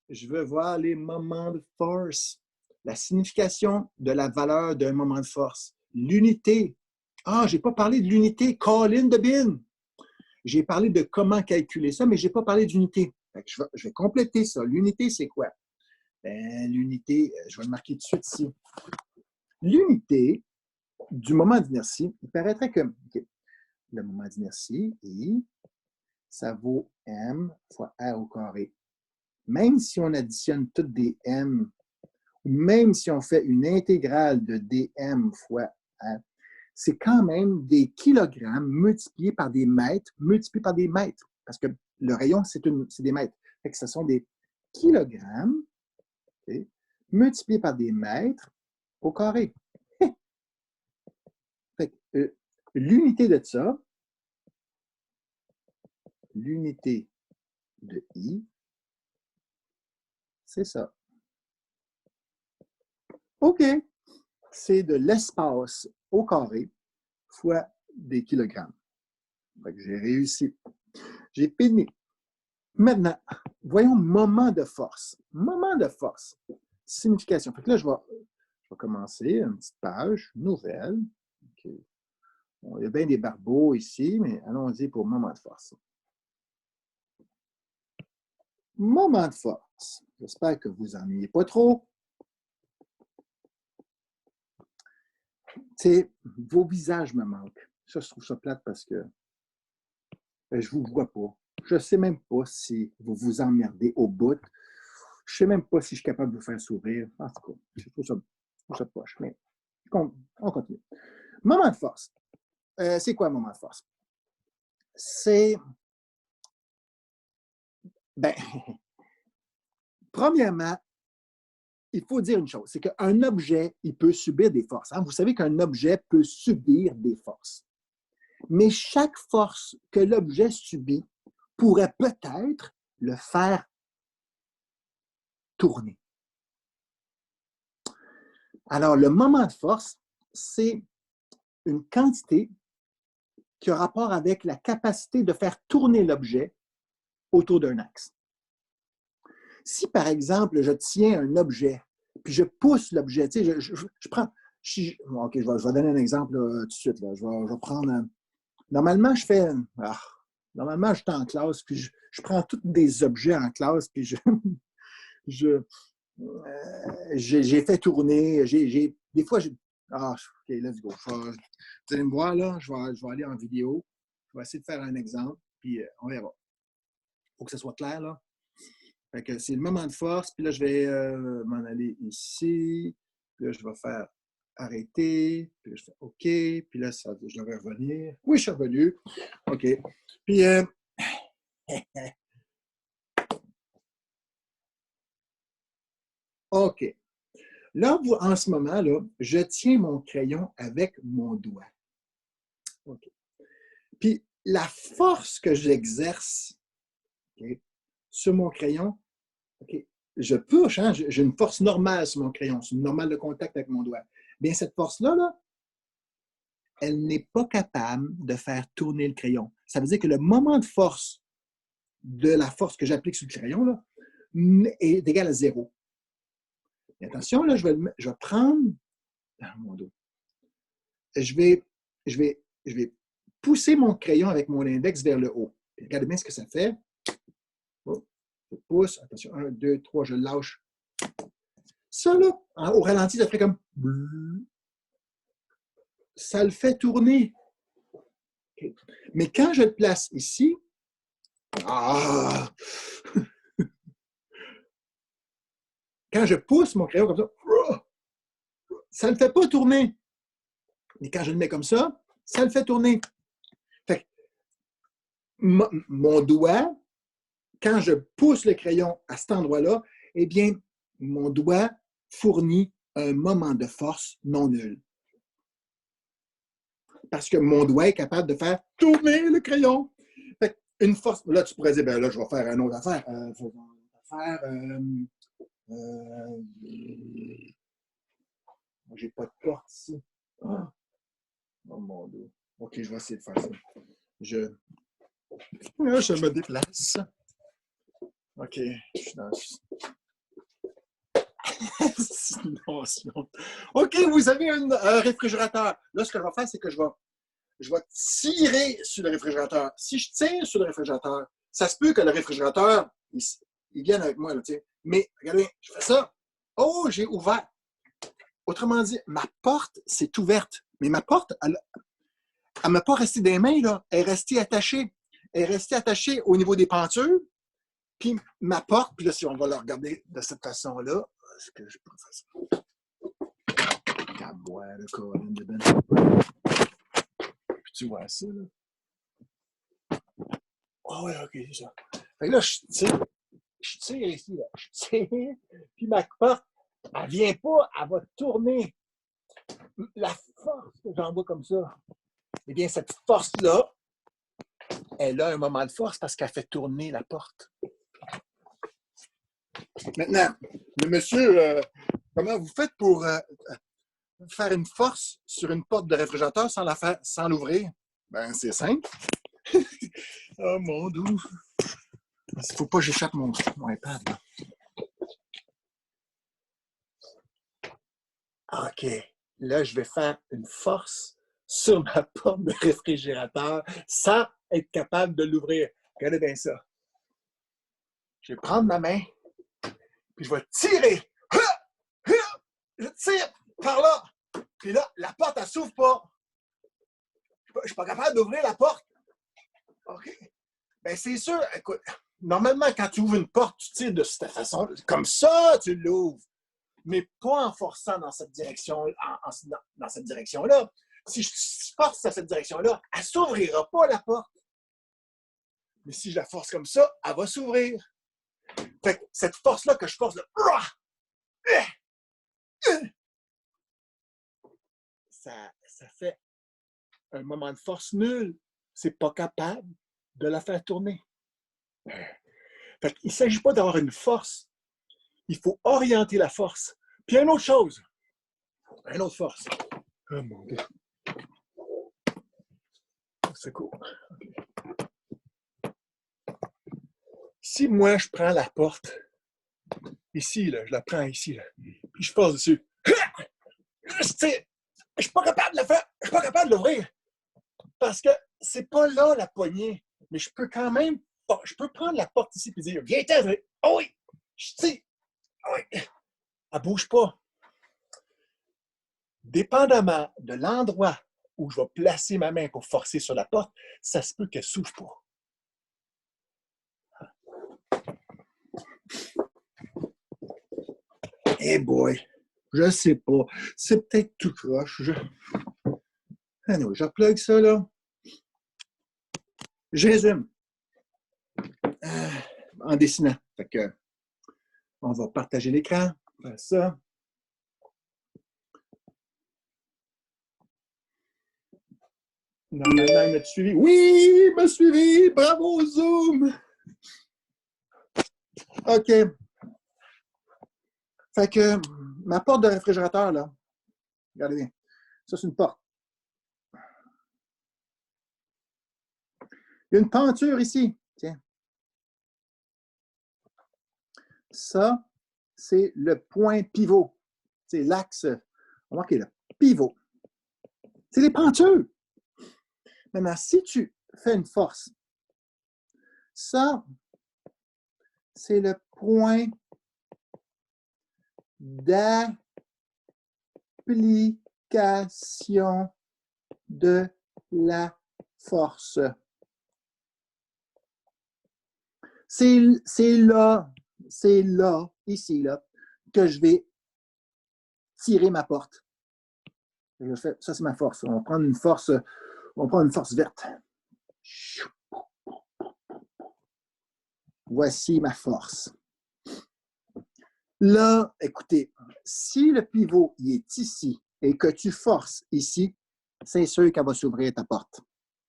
Je veux voir les moments de force. La signification de la valeur d'un moment de force. L'unité. Ah, je n'ai pas parlé de l'unité. Colin de Bin. J'ai parlé de comment calculer ça, mais je n'ai pas parlé d'unité. Je vais compléter ça. L'unité, c'est quoi? L'unité, je vais le marquer tout de suite ici. L'unité du moment d'inertie, il paraîtrait que le moment d'inertie, I, ça vaut M fois R au carré. Même si on additionne toutes des M, ou même si on fait une intégrale de dm fois R, c'est quand même des kilogrammes multipliés par des mètres, parce que le rayon, c'est des mètres. Fait que ce sont des kilogrammes OK, multiplié par des mètres au carré. Fait que, l'unité de ça, l'unité de I, c'est ça. OK, c'est de l'espace au carré fois des kilogrammes. Fait que j'ai réussi. J'ai fini. Maintenant, voyons moment de force. Moment de force. Signification. Fait que là, je vais commencer une petite page nouvelle. Okay. Bon, il y a bien des barbeaux ici, mais allons-y pour moment de force. Moment de force. J'espère que vous ennuyez pas trop. C'est vos visages me manquent. Ça, je trouve ça plate parce que je ne vous vois pas. Je ne sais même pas si vous vous emmerdez au bout. Je ne sais même pas si je suis capable de vous faire sourire. En tout cas, je trouve ça poche. Mais on continue. Moment de force. C'est quoi un moment de force? C'est, ben, premièrement, il faut dire une chose, c'est qu'un objet, il peut subir des forces. Hein? Vous savez qu'un objet peut subir des forces. Mais chaque force que l'objet subit pourrait peut-être le faire tourner. Alors, le moment de force, c'est une quantité qui a rapport avec la capacité de faire tourner l'objet autour d'un axe. Si, par exemple, je tiens un objet, puis je pousse l'objet, tu sais, je prends... OK, je vais donner un exemple là, tout de suite. Là. Je vais prendre... Normalement, je fais... normalement, je suis en classe, puis je prends tous des objets en classe, puis j'ai fait tourner. Des fois, OK, let's go. Vous allez me voir, là, je vais aller en vidéo. Je vais essayer de faire un exemple, puis on verra. Il faut que ce soit clair, là. Fait que c'est le moment de force, puis là, je vais m'en aller ici. Puis là, je vais faire arrêter. Puis là, je fais OK. Puis là, je devrais revenir. Oui, je suis revenu. OK. Puis, OK. Là, en ce moment, là, je tiens mon crayon avec mon doigt. OK. Puis, la force que j'exerce okay, sur mon crayon, OK, je push, hein, j'ai une force normale sur mon crayon, c'est une normale de contact avec mon doigt. Bien, cette force-là, là, elle n'est pas capable de faire tourner le crayon. Ça veut dire que le moment de force de la force que j'applique sur le crayon là, est égal à 0. Et attention, là, je vais prendre mon dos. Je vais pousser mon crayon avec mon index vers le haut. Et regardez bien ce que ça fait. Oh, je pousse. Attention, 1, 2, 3, je lâche. Ça, là, au ralenti, ça ferait comme... Ça le fait tourner. Okay. Mais quand je le place ici, quand je pousse mon crayon comme ça ne le fait pas tourner. Et quand je le mets comme ça le fait tourner. Fait que mon doigt, quand je pousse le crayon à cet endroit-là, eh bien, mon doigt fournit un moment de force non nul. Parce que mon doigt est capable de faire tourner le crayon. Fait que une force, là, tu pourrais dire, ben là, je vais faire une autre affaire. J'ai pas de porte ici. Oh mon Dieu. OK, je vais essayer de faire ça. Je me déplace. OK, je suis dans... OK, vous avez un réfrigérateur. Là, ce que je vais faire, c'est que je vais tirer sur le réfrigérateur. Si je tire sur le réfrigérateur, ça se peut que le réfrigérateur, il vienne avec moi. Là, mais regardez, je fais ça. Oh, j'ai ouvert. Autrement dit, ma porte, c'est ouverte. Mais ma porte, elle ne m'a pas resté des mains, là. Elle est restée attachée. Elle est restée attachée au niveau des pentures. Puis ma porte, puis là, si on va la regarder de cette façon-là, est-ce que je peux faire ça? Caboire, le colonne de Ben. Puis tu vois ça, là? Oh, ouais, OK, c'est ça. Fait que là, je tire ici, là. Je tire, puis ma porte, elle ne vient pas, elle va tourner. La force que j'envoie comme ça, eh bien, cette force-là, elle a un moment de force parce qu'elle fait tourner la porte. Maintenant, le monsieur, comment vous faites pour faire une force sur une porte de réfrigérateur sans l'ouvrir? Ben, c'est simple. Oh mon Dieu! Il ne faut pas que j'échappe mon iPad. Là. OK. Là, je vais faire une force sur ma porte de réfrigérateur sans être capable de l'ouvrir. Regardez bien ça. Je vais prendre ma main, puis je vais tirer. Je tire par là. Puis là, la porte, elle ne s'ouvre pas. Je ne suis pas capable d'ouvrir la porte. OK. Bien, c'est sûr, écoute, normalement, quand tu ouvres une porte, tu tires de cette façon. Comme ça, tu l'ouvres. Mais pas en forçant dans cette direction, dans cette direction-là. Si je force dans cette direction-là, elle ne s'ouvrira pas, la porte. Mais si je la force comme ça, elle va s'ouvrir. Fait que cette force-là que je force, là, ça fait un moment de force nul. C'est pas capable de la faire tourner. Fait qu'il ne s'agit pas d'avoir une force. Il faut orienter la force. Puis une autre chose, une autre force. Oh mon Dieu. C'est cool. Okay. Si moi, je prends la porte, ici, là, je la prends ici, là, puis je force dessus, je ne suis pas capable de la faire, je ne suis pas capable de l'ouvrir. Parce que c'est pas là la poignée, mais je peux quand même, je peux prendre la porte ici et dire, viens-t'en, oh oui, je tire, oh oui, elle ne bouge pas. Dépendamment de l'endroit où je vais placer ma main pour forcer sur la porte, ça se peut qu'elle ne s'ouvre pas. Eh boy, je sais pas. C'est peut-être tout croche. Anyway, je replug ça, là. Je résume. En dessinant. Fait que, on va partager l'écran. Faire ça. Normalement, il m'a suivi. Oui, il m'a suivi. Bravo, Zoom. OK. Fait que ma porte de réfrigérateur, là, regardez bien. Ça, c'est une porte. Il y a une penture ici. Tiens. Ça, c'est le point pivot. C'est l'axe. Remarquez, le pivot. C'est les pentures. Maintenant, si tu fais une force, ça, c'est le point d'application de la force. C'est là, ici, là, que je vais tirer ma porte. Ça, c'est ma force. On va prendre une force verte. Voici ma force. Là, écoutez, si le pivot il est ici et que tu forces ici, c'est sûr qu'elle va s'ouvrir ta porte.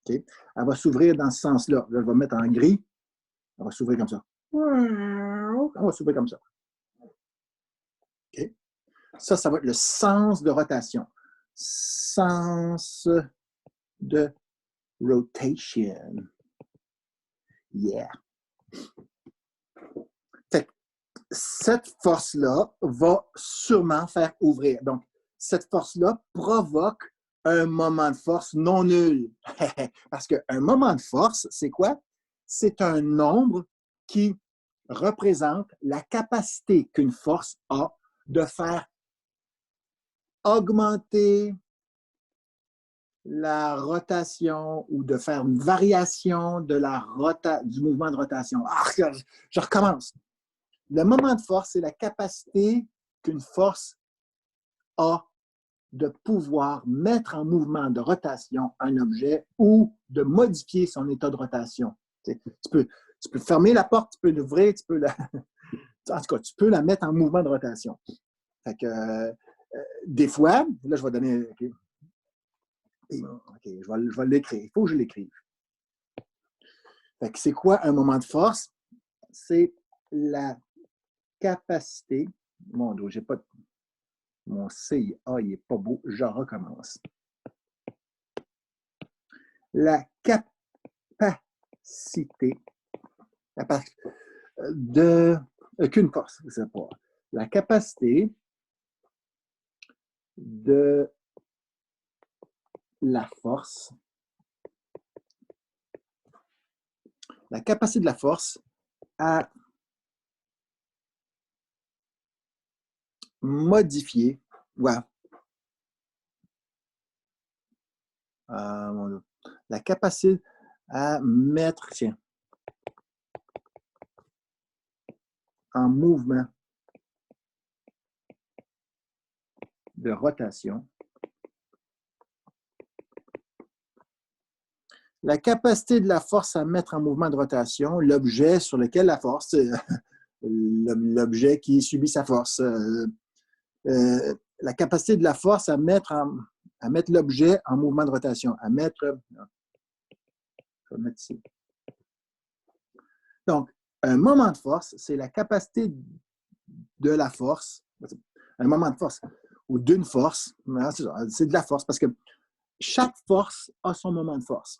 Okay? Elle va s'ouvrir dans ce sens-là. Là, je vais mettre en gris. Elle va s'ouvrir comme ça. Elle va s'ouvrir comme ça. Okay? Ça va être le sens de rotation. Sens de rotation. Yeah. Fait que cette force-là va sûrement faire ouvrir. Donc, cette force-là provoque un moment de force non nul. Parce qu'un moment de force, c'est quoi? C'est un nombre qui représente la capacité qu'une force a de faire augmenter la rotation ou de faire une variation de du mouvement de rotation. Ah, je recommence. Le moment de force, c'est la capacité qu'une force a de pouvoir mettre en mouvement de rotation un objet ou de modifier son état de rotation. Tu peux fermer la porte, tu peux l'ouvrir, tu peux la... En tout cas, tu peux la mettre en mouvement de rotation. Fait que, des fois, là, je vais donner. OK, je vais l'écrire. Il faut que je l'écrive. Fait que c'est quoi un moment de force? C'est la capacité. Mon Dieu, j'ai pas. Mon CIA, il n'est pas beau. Je recommence. La capacité de. Qu'une force, c'est pas. La capacité de la force. La capacité de la force à modifier. Voilà. La capacité à mettre, tiens, en mouvement de rotation. La capacité de la force à mettre en mouvement de rotation, l'objet sur lequel la force, l'objet qui subit sa force. La capacité de la force à mettre l'objet en mouvement de rotation, à mettre. Je vais mettre ici. Donc, un moment de force, c'est la capacité de la force. Un moment de force ou d'une force, c'est de la force parce que chaque force a son moment de force.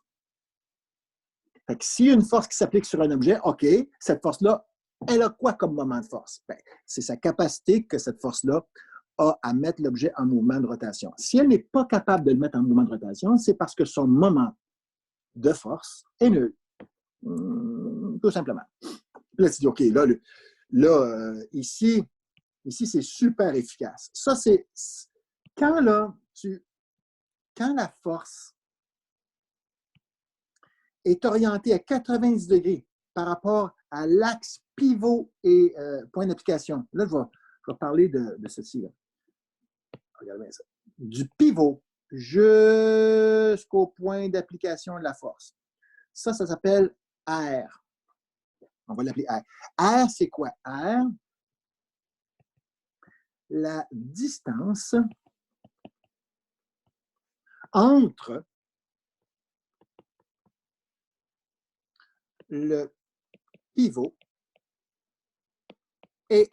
Fait que s'il y a une force qui s'applique sur un objet, OK, cette force-là, elle a quoi comme moment de force? Ben, c'est sa capacité que cette force-là a à mettre l'objet en mouvement de rotation. Si elle n'est pas capable de le mettre en mouvement de rotation, c'est parce que son moment de force est nul. Tout simplement. Là, tu dis, OK, ici, c'est super efficace. Ça, c'est quand la force est orientée à 90 degrés par rapport à l'axe pivot et point d'application. Là, je vais parler de ceci. Là. Regardez bien ça. Du pivot jusqu'au point d'application de la force. Ça s'appelle R. On va l'appeler R. R, c'est quoi? R, la distance entre le pivot et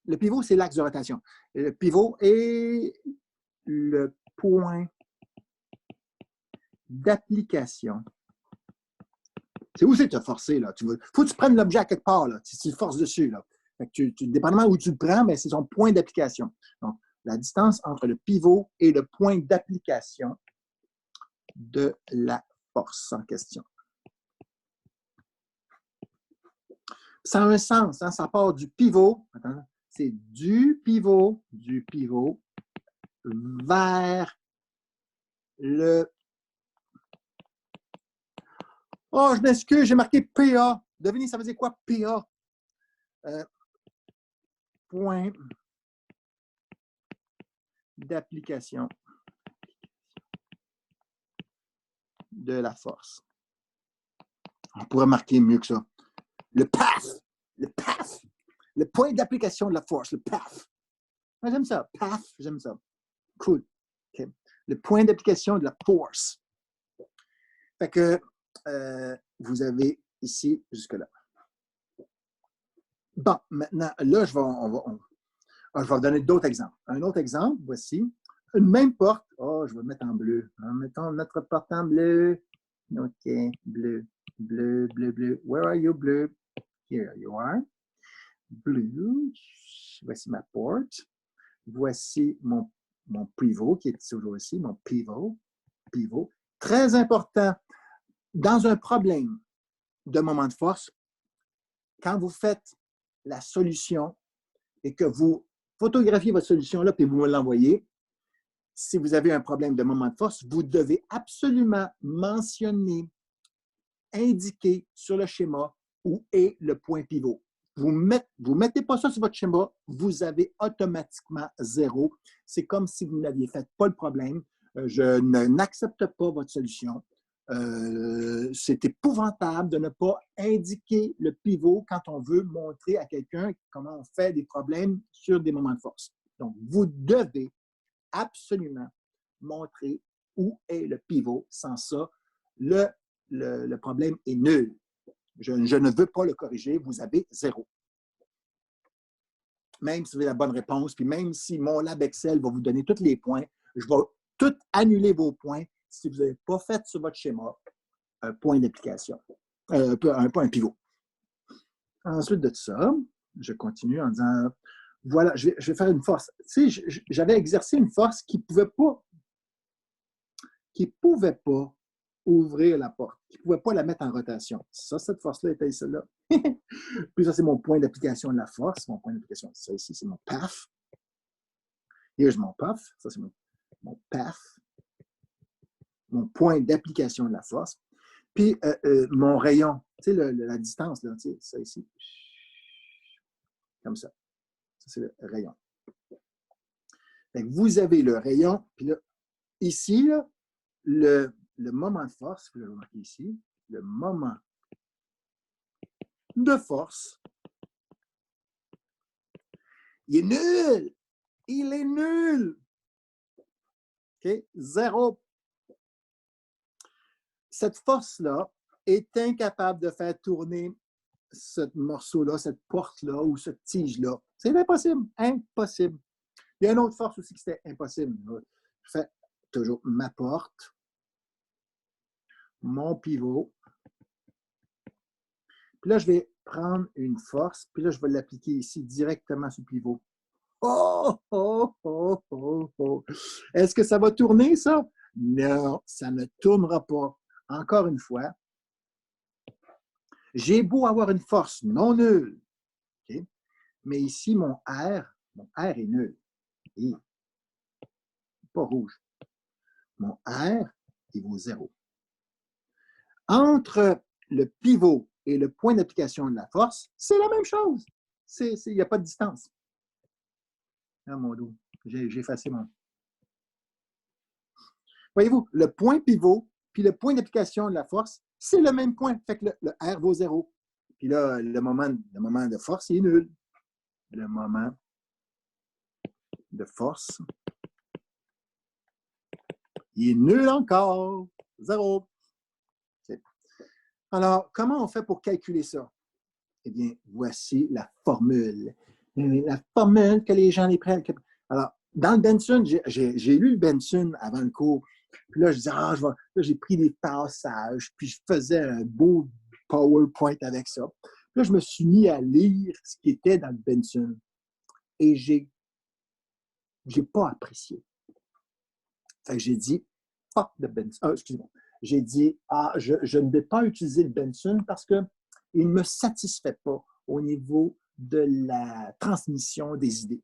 le pivot, c'est l'axe de rotation. Le pivot est le point d'application. C'est où c'est que tu as forcé, là? Faut que tu prennes l'objet à quelque part, là. Si tu le forces dessus, là. Fait que dépendamment où tu le prends, mais c'est son point d'application. Donc, la distance entre le pivot et le point d'application de la force en question. Ça a un sens, hein? Ça part du pivot. Attends, c'est du pivot vers le... Oh, je m'excuse, j'ai marqué PA. Devinez, ça veut dire quoi, PA? Point d'application de la force. On pourrait marquer mieux que ça. Le PAF! Le PAF! Le point d'application de la force, le PAF. Moi, j'aime ça. PAF, j'aime ça. Cool. Okay. Le point d'application de la force. Fait que vous avez ici jusque-là. Bon, maintenant, là, je vais vous donner d'autres exemples. Un autre exemple, voici. Une même porte. Oh, je vais le mettre en bleu. Mettons notre porte en bleu. OK, bleu, bleu, bleu, bleu. Where are you, bleu? Here you are. Blue. Voici ma porte. Voici mon pivot qui est toujours ici, mon pivot. Pivot. Très important. Dans un problème de moment de force, quand vous faites la solution et que vous photographiez votre solution là, puis vous me l'envoyez, si vous avez un problème de moment de force, vous devez absolument mentionner, indiquer sur le schéma où est le point pivot. Vous ne mettez pas ça sur votre schéma, vous avez automatiquement 0. C'est comme si vous n'aviez fait pas le problème. Je n'accepte pas votre solution. C'est épouvantable de ne pas indiquer le pivot quand on veut montrer à quelqu'un comment on fait des problèmes sur des moments de force. Donc, vous devez absolument montrer où est le pivot. Sans ça, le problème est nul. Je ne veux pas le corriger. Vous avez 0. Même si vous avez la bonne réponse, puis même si mon lab Excel va vous donner tous les points, je vais tout annuler vos points si vous n'avez pas fait sur votre schéma un point d'application, un pivot. Ensuite de ça, je continue en disant, voilà, je vais faire une force. Tu sais, j'avais exercé une force qui ne pouvait pas ouvrir la porte, qui ne pouvait pas la mettre en rotation. Ça, cette force-là était celle-là. Puis ça, c'est mon point d'application de la force. Mon point d'application, ça ici, c'est mon PAF. Here's mon PAF. Ça, c'est mon PAF. Mon point d'application de la force. Puis mon rayon, tu sais, la distance, là, tu sais, ça ici. Comme ça. Ça, c'est le rayon. Fait que vous avez le rayon, puis là, ici, là, le moment de force, je vais le marquer ici, le moment de force, il est nul! Il est nul! OK? 0. Cette force-là est incapable de faire tourner ce morceau-là, cette porte-là ou cette tige-là. C'est impossible. Impossible. Il y a une autre force aussi qui c'était impossible. Je fais toujours ma porte, mon pivot. Puis là, je vais prendre une force, puis là, je vais l'appliquer ici directement sur le pivot. Oh, oh, oh, oh, oh. Est-ce que ça va tourner, ça? Non, ça ne tournera pas. Encore une fois, j'ai beau avoir une force non nulle, okay? Mais ici, mon R est nul. Et pas rouge. Mon R, il vaut 0. Entre le pivot et le point d'application de la force, c'est la même chose. Il n'y a pas de distance. Ah, mon dos, j'ai effacé mon... Voyez-vous, le point pivot puis le point d'application de la force, c'est le même point. Fait que le R vaut 0. Puis là, le moment de force, il est nul. Le moment de force, il est nul encore. 0. Alors, comment on fait pour calculer ça? Eh bien, voici la formule. La formule que les gens les prennent. Alors, dans le Benson, j'ai lu le Benson avant le cours. Puis là, je disais, là, j'ai pris des passages, puis je faisais un beau PowerPoint avec ça. Puis là, je me suis mis à lire ce qui était dans le Benson. Et j'ai pas apprécié. Fait que j'ai dit, fuck the Benson. Excusez-moi. J'ai dit, je ne vais pas utiliser le Benson parce qu'il ne me satisfait pas au niveau de la transmission des idées.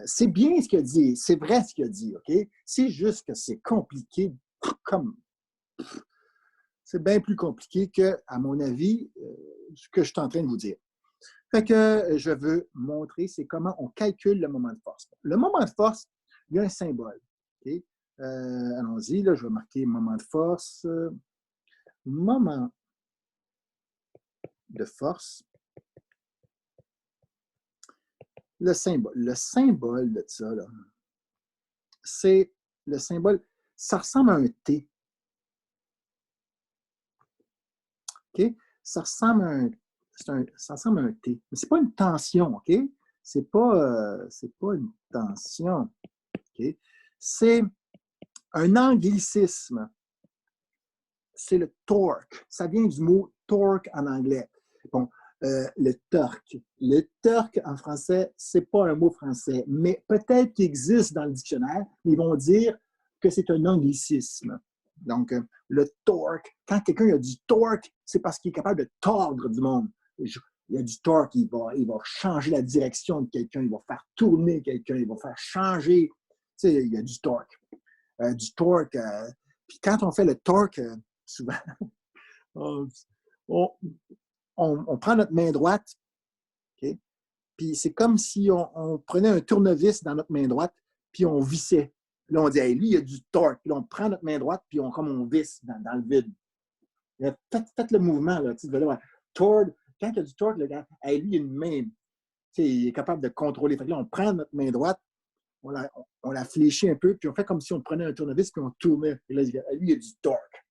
C'est bien ce qu'il a dit, c'est vrai ce qu'il a dit, OK? C'est juste que c'est compliqué, c'est bien plus compliqué que, à mon avis, ce que je suis en train de vous dire. Fait que je veux montrer, c'est comment on calcule le moment de force. Le moment de force, il y a un symbole, OK? Allons-y, là, je vais marquer moment de force. Moment de force. Le symbole de ça, c'est le symbole, ça ressemble à un T. OK? Ça ressemble à un T. Mais ce n'est pas une tension, OK? Ce n'est pas une tension. OK? C'est un anglicisme. C'est le torque. Ça vient du mot torque en anglais. Bon, le torque. Le torque en français, ce n'est pas un mot français, mais peut-être qu'il existe dans le dictionnaire, mais ils vont dire que c'est un anglicisme. Donc, le torque, quand quelqu'un a du torque, c'est parce qu'il est capable de tordre du monde. Il y a du torque, il va changer la direction de quelqu'un, il va faire tourner quelqu'un, il va faire changer. Tu sais, il y a du torque. Du torque. Puis quand on fait le torque, souvent, on prend notre main droite, okay? Puis c'est comme si on prenait un tournevis dans notre main droite, puis on vissait. Là, on dit, hey, lui, il y a du torque. Puis là, on prend notre main droite, puis comme on visse dans le vide. Faites le mouvement, là. Tu sais, torque. Quand il y a du torque, le gars, hey, lui, il a une main. Tu sais, il est capable de contrôler. Fait que là, on prend notre main droite, on la fléchit un peu, puis on fait comme si on prenait un tournevis, puis on tournait. Et là, lui, il y a du torque.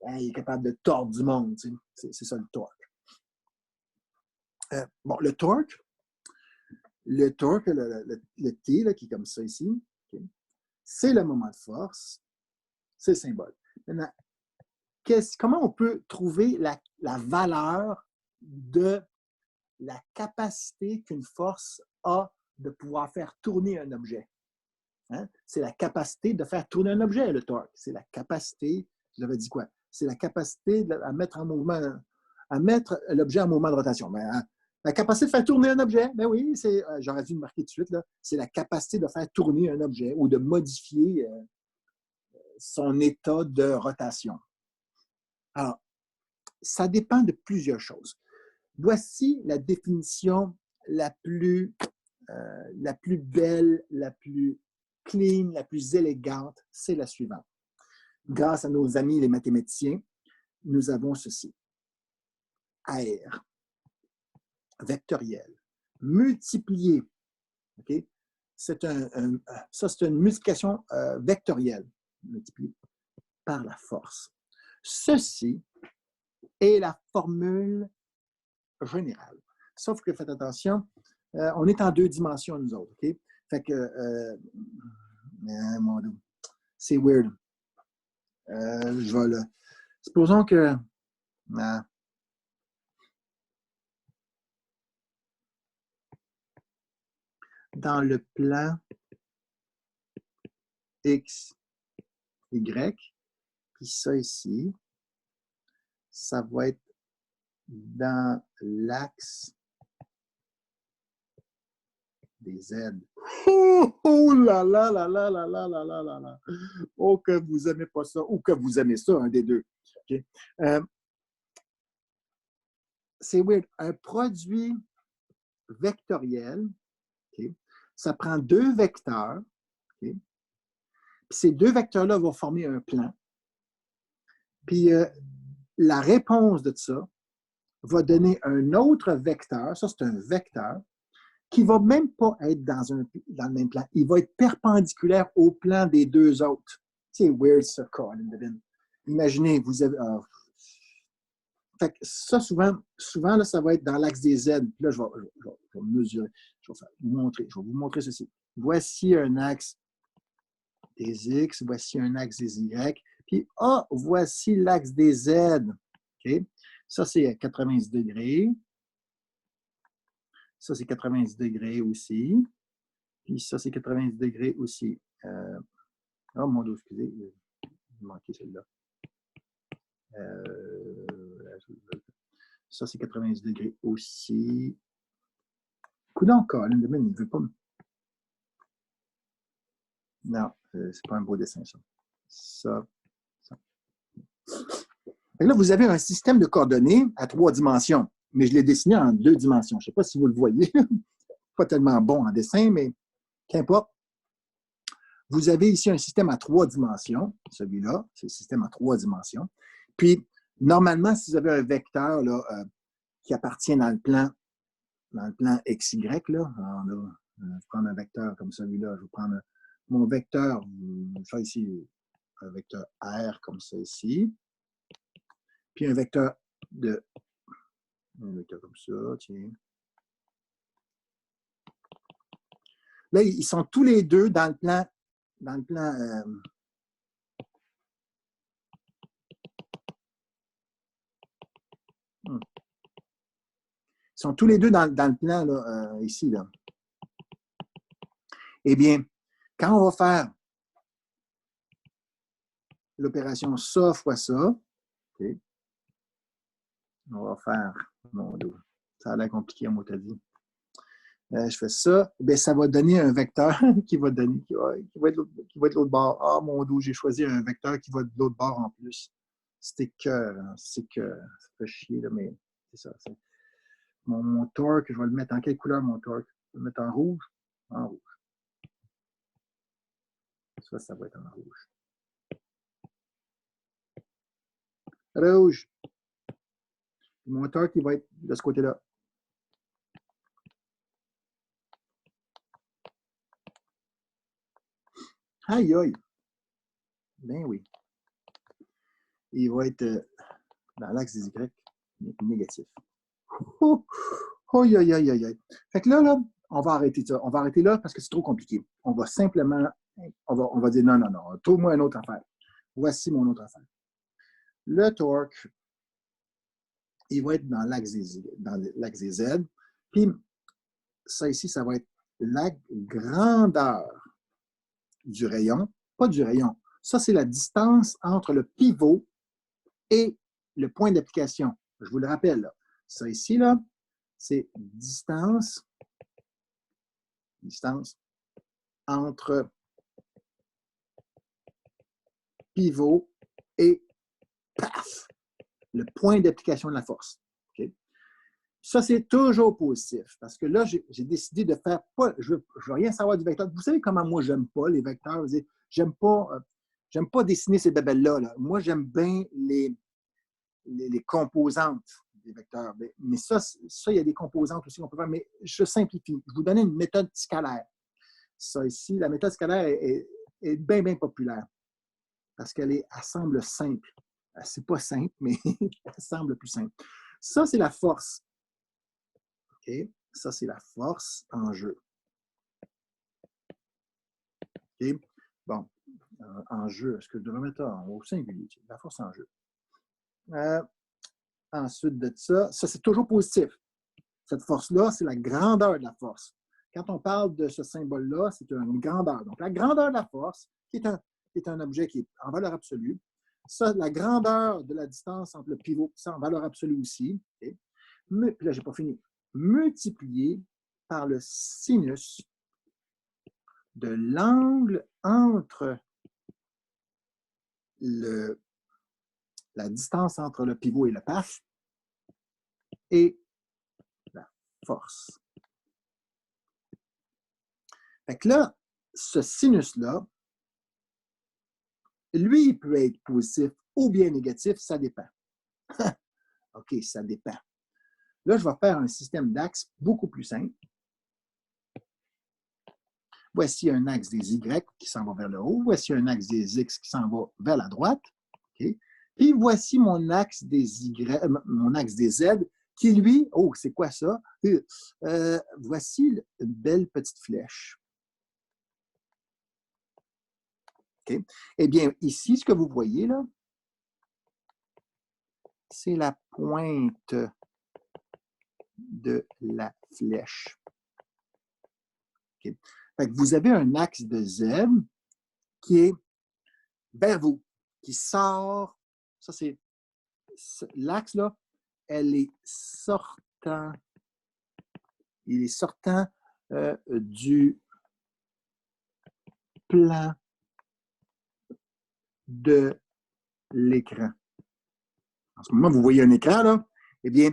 Il est capable de tordre du monde. Tu sais. C'est ça, le torque. Bon, le torque, le T, là, qui est comme ça ici, okay, c'est le moment de force, c'est le symbole. Maintenant, comment on peut trouver la valeur de la capacité qu'une force a de pouvoir faire tourner un objet? Hein? C'est la capacité de faire tourner un objet, le torque. C'est la capacité, j'avais dit quoi? C'est la capacité à mettre en mouvement, à mettre l'objet en mouvement de rotation. Ben, la capacité de faire tourner un objet, ben oui, j'aurais dû le marquer tout de suite, c'est la capacité de faire tourner un objet ou de modifier son état de rotation. Alors, ça dépend de plusieurs choses. Voici la définition la plus belle, la plus clean, la plus élégante, c'est la suivante. Grâce à nos amis les mathématiciens, nous avons ceci. R vectoriel multiplié, okay? C'est une multiplication vectorielle multipliée par la force. Ceci est la formule générale. Sauf que faites attention, on est en 2 dimensions, nous autres. Okay? Fait que, c'est weird. Je vais supposons que dans le plan X, Y, puis ça ici, ça va être dans l'axe des Z. Oh là là là là là là là là là là! Oh, que vous n'aimez pas ça, ou que vous aimez ça, un des deux. Okay? C'est weird. Un produit vectoriel, okay, ça prend 2 vecteurs, okay, puis ces 2 vecteurs-là vont former un plan. Puis la réponse de ça va donner un autre vecteur, ça c'est un vecteur, qui ne va même pas être dans le même plan. Il va être perpendiculaire au plan des 2 autres. C'est weird ça, Colin Devine. Imaginez, vous avez... fait que ça, souvent là, ça va être dans l'axe des Z. Puis là, je vais mesurer. Je vais vous montrer ceci. Voici un axe des X, voici un axe des Y. Puis, voici l'axe des Z. Okay? Ça, c'est à 90 degrés. Ça, c'est 90 degrés aussi. Puis ça, c'est 90 degrés aussi. Oh mon Dieu, excusez, j'ai manqué celle-là. Ça, c'est 90 degrés aussi. Coudonc, Colin, il ne veut pas me... Non, c'est pas un beau dessin, ça. Ça. Et là, vous avez un système de coordonnées à 3 dimensions, mais je l'ai dessiné en 2 dimensions. Je ne sais pas si vous le voyez. Pas tellement bon en dessin, mais qu'importe. Vous avez ici un système à 3 dimensions. Celui-là, c'est le système à 3 dimensions. Puis, normalement, si vous avez un vecteur là, qui appartient dans le plan XY, là, je vais prendre un vecteur comme celui-là. Je vais prendre mon vecteur, je vais faire ici un vecteur R comme ça ici. Puis un vecteur comme ça, tiens. Là, ils sont tous les deux dans le plan. Ils sont tous les deux dans le plan là, ici. Là. Eh bien, quand on va faire l'opération ça fois ça, okay, on va faire, mon Dieu, ça a l'air compliqué à mot à dit. Je fais ça, bien, ça va donner un vecteur qui va être de l'autre bord. Ah, mon Dieu, j'ai choisi un vecteur qui va de l'autre bord en plus. Ça fait chier, là, mais c'est ça. Mon torque, je vais le mettre en quelle couleur, mon torque? Je vais le mettre en rouge? En rouge. Ça va être en rouge. Rouge. Mon moteur qui va être de ce côté-là. Aïe, aïe. Ben oui. Il va être dans l'axe des Y, négatif. Oh, aïe, aïe, aïe, aïe. Fait que là, on va arrêter ça. On va arrêter là parce que c'est trop compliqué. On va simplement, on va dire non, non, non, trouve-moi une autre affaire. Voici mon autre affaire. Le torque, il va être dans l'axe des Z. Puis, ça ici, ça va être la grandeur du rayon, pas du rayon. Ça, c'est la distance entre le pivot et le point d'application. Je vous le rappelle, là. Ça ici, là, c'est distance entre pivot et paf, le point d'application de la force. Okay? Ça, c'est toujours positif parce que là, j'ai décidé de faire pas, je veux rien savoir du vecteur. Vous savez comment moi, j'aime pas les vecteurs. J'aime pas dessiner ces babelles-là. Là. Moi, j'aime bien les composantes des vecteurs. Mais ça, il y a des composantes aussi qu'on peut faire, mais je simplifie. Je vous donne une méthode scalaire. Ça ici, la méthode scalaire est bien, bien populaire parce qu'elle semble simple. C'est pas simple, mais elle semble plus simple. Ça, c'est la force. OK? Ça, c'est la force en jeu. OK? Bon, en jeu, est-ce que je devrais mettre au singulier? La force en jeu. Ensuite de ça, c'est toujours positif. Cette force-là, c'est la grandeur de la force. Quand on parle de ce symbole-là, c'est une grandeur. Donc, la grandeur de la force, qui est un objet qui est en valeur absolue. Ça, la grandeur de la distance entre le pivot, c'est en valeur absolue aussi. Okay? Mais, puis là, je n'ai pas fini. Multiplié par le sinus de l'angle entre la distance entre le pivot et le PAF et la force. Fait que là, ce sinus-là, lui, il peut être positif ou bien négatif, ça dépend. OK, ça dépend. Là, je vais faire un système d'axes beaucoup plus simple. Voici un axe des Y qui s'en va vers le haut. Voici un axe des X qui s'en va vers la droite. Okay. Puis voici mon axe des Y, mon axe des Z qui, lui, oh, c'est quoi ça? Voici une belle petite flèche. Okay. Eh bien, ici, ce que vous voyez là, c'est la pointe de la flèche. Okay. Fait que vous avez un axe de Z qui est vers vous, qui sort. Ça, c'est l'axe, là, elle est sortant. Il est sortant du plan de l'écran. En ce moment, vous voyez un écran, là. Eh bien,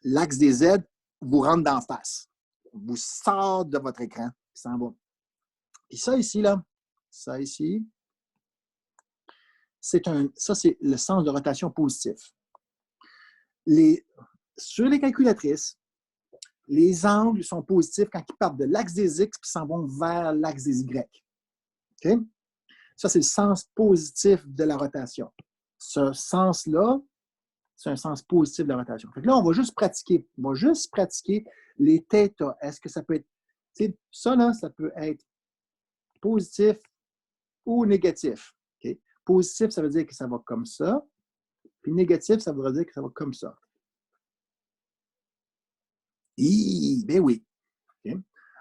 l'axe des Z vous rentre d'en face. Vous sort de votre écran. Ça en va. Et ça ici, là, ça ici, ça, c'est le sens de rotation positif. Sur les calculatrices, les angles sont positifs quand ils partent de l'axe des X et s'en vont vers l'axe des Y. Okay? Ça, c'est le sens positif de la rotation. Ce sens-là, c'est un sens positif de la rotation. Fait que là, on va juste pratiquer. On va juste pratiquer les θ. Est-ce que ça peut être... Ça, là, ça peut être positif ou négatif. Okay? Positif, ça veut dire que ça va comme ça. Puis négatif, ça voudrait dire que ça va comme ça. Ben oui. Okay?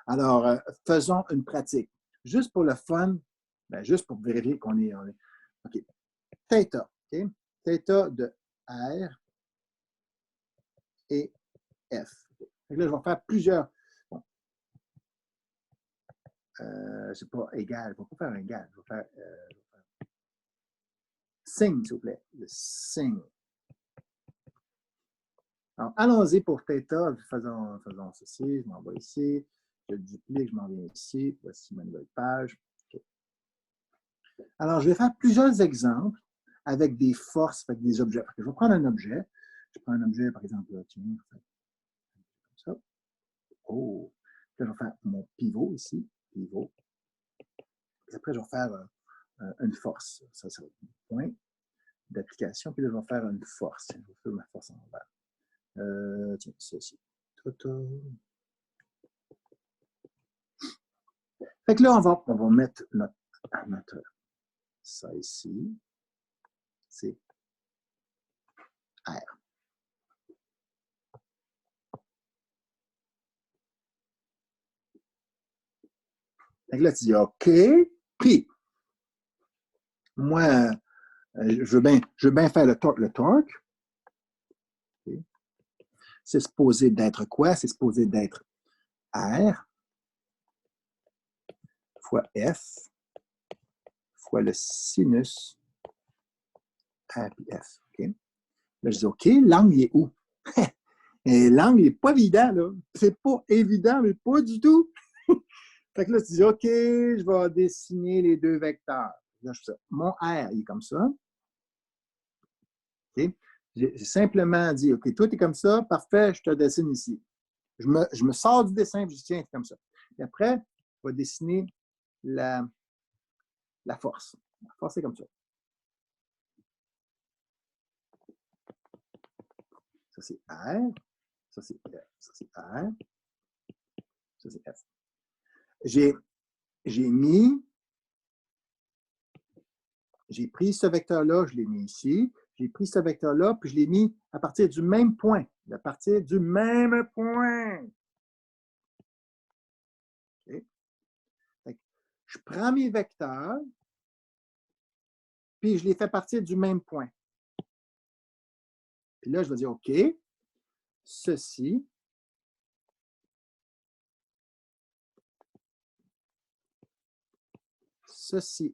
Alors, faisons une pratique. Juste pour le fun, juste pour vérifier qu'on est... OK. θ. Okay? θ de R et F. Donc là, je vais faire plusieurs. Bon. C'est pas égal. Je ne vais pas faire égal. Je vais faire signe, s'il vous plaît. Le signe. Alors, allons-y pour θ. Faisons ceci. Je m'en vais ici. Je duplique, je m'en viens ici. Voici ma nouvelle page. Okay. Alors, je vais faire plusieurs exemples avec des forces, avec des objets. Je vais prendre un objet. Je prends un objet, par exemple, là, tiens, comme ça. Oh! Là, je vais faire mon pivot ici. Pivot. Puis après, je vais faire une force. Ça, c'est un point d'application. Puis là, je vais faire une force. Je vais faire ma force en vert. Tiens, ceci. Fait que là, on va mettre notre ça ici. C'est R. Fait que là, tu dis OK. Puis, moi, je veux bien faire le torque. Okay. C'est supposé d'être quoi? C'est supposé d'être R fois F fois le sinus R puis F. Okay? Là, je dis OK, l'angle, il est où? Et l'angle, il n'est pas évident, là. C'est pas évident, mais pas du tout. Fait que là, tu dis OK, je vais dessiner les deux vecteurs. Là, je fais ça. Mon R, il est comme ça. Okay? J'ai simplement dit, OK, toi, tu es comme ça, parfait, je te dessine ici. Je me sors du dessin, je dis, tiens, c'est comme ça. Et après, je vais dessiner la force. La force, c'est comme ça. Ça, c'est R. Ça, c'est R. Ça, c'est R. Ça, c'est F. J'ai pris ce vecteur-là, je l'ai mis ici. J'ai pris ce vecteur-là, puis je l'ai mis à partir du même point. À partir du même point. Okay. Je prends mes vecteurs, puis je les fais partir du même point. Puis là, je vais dire, OK, ceci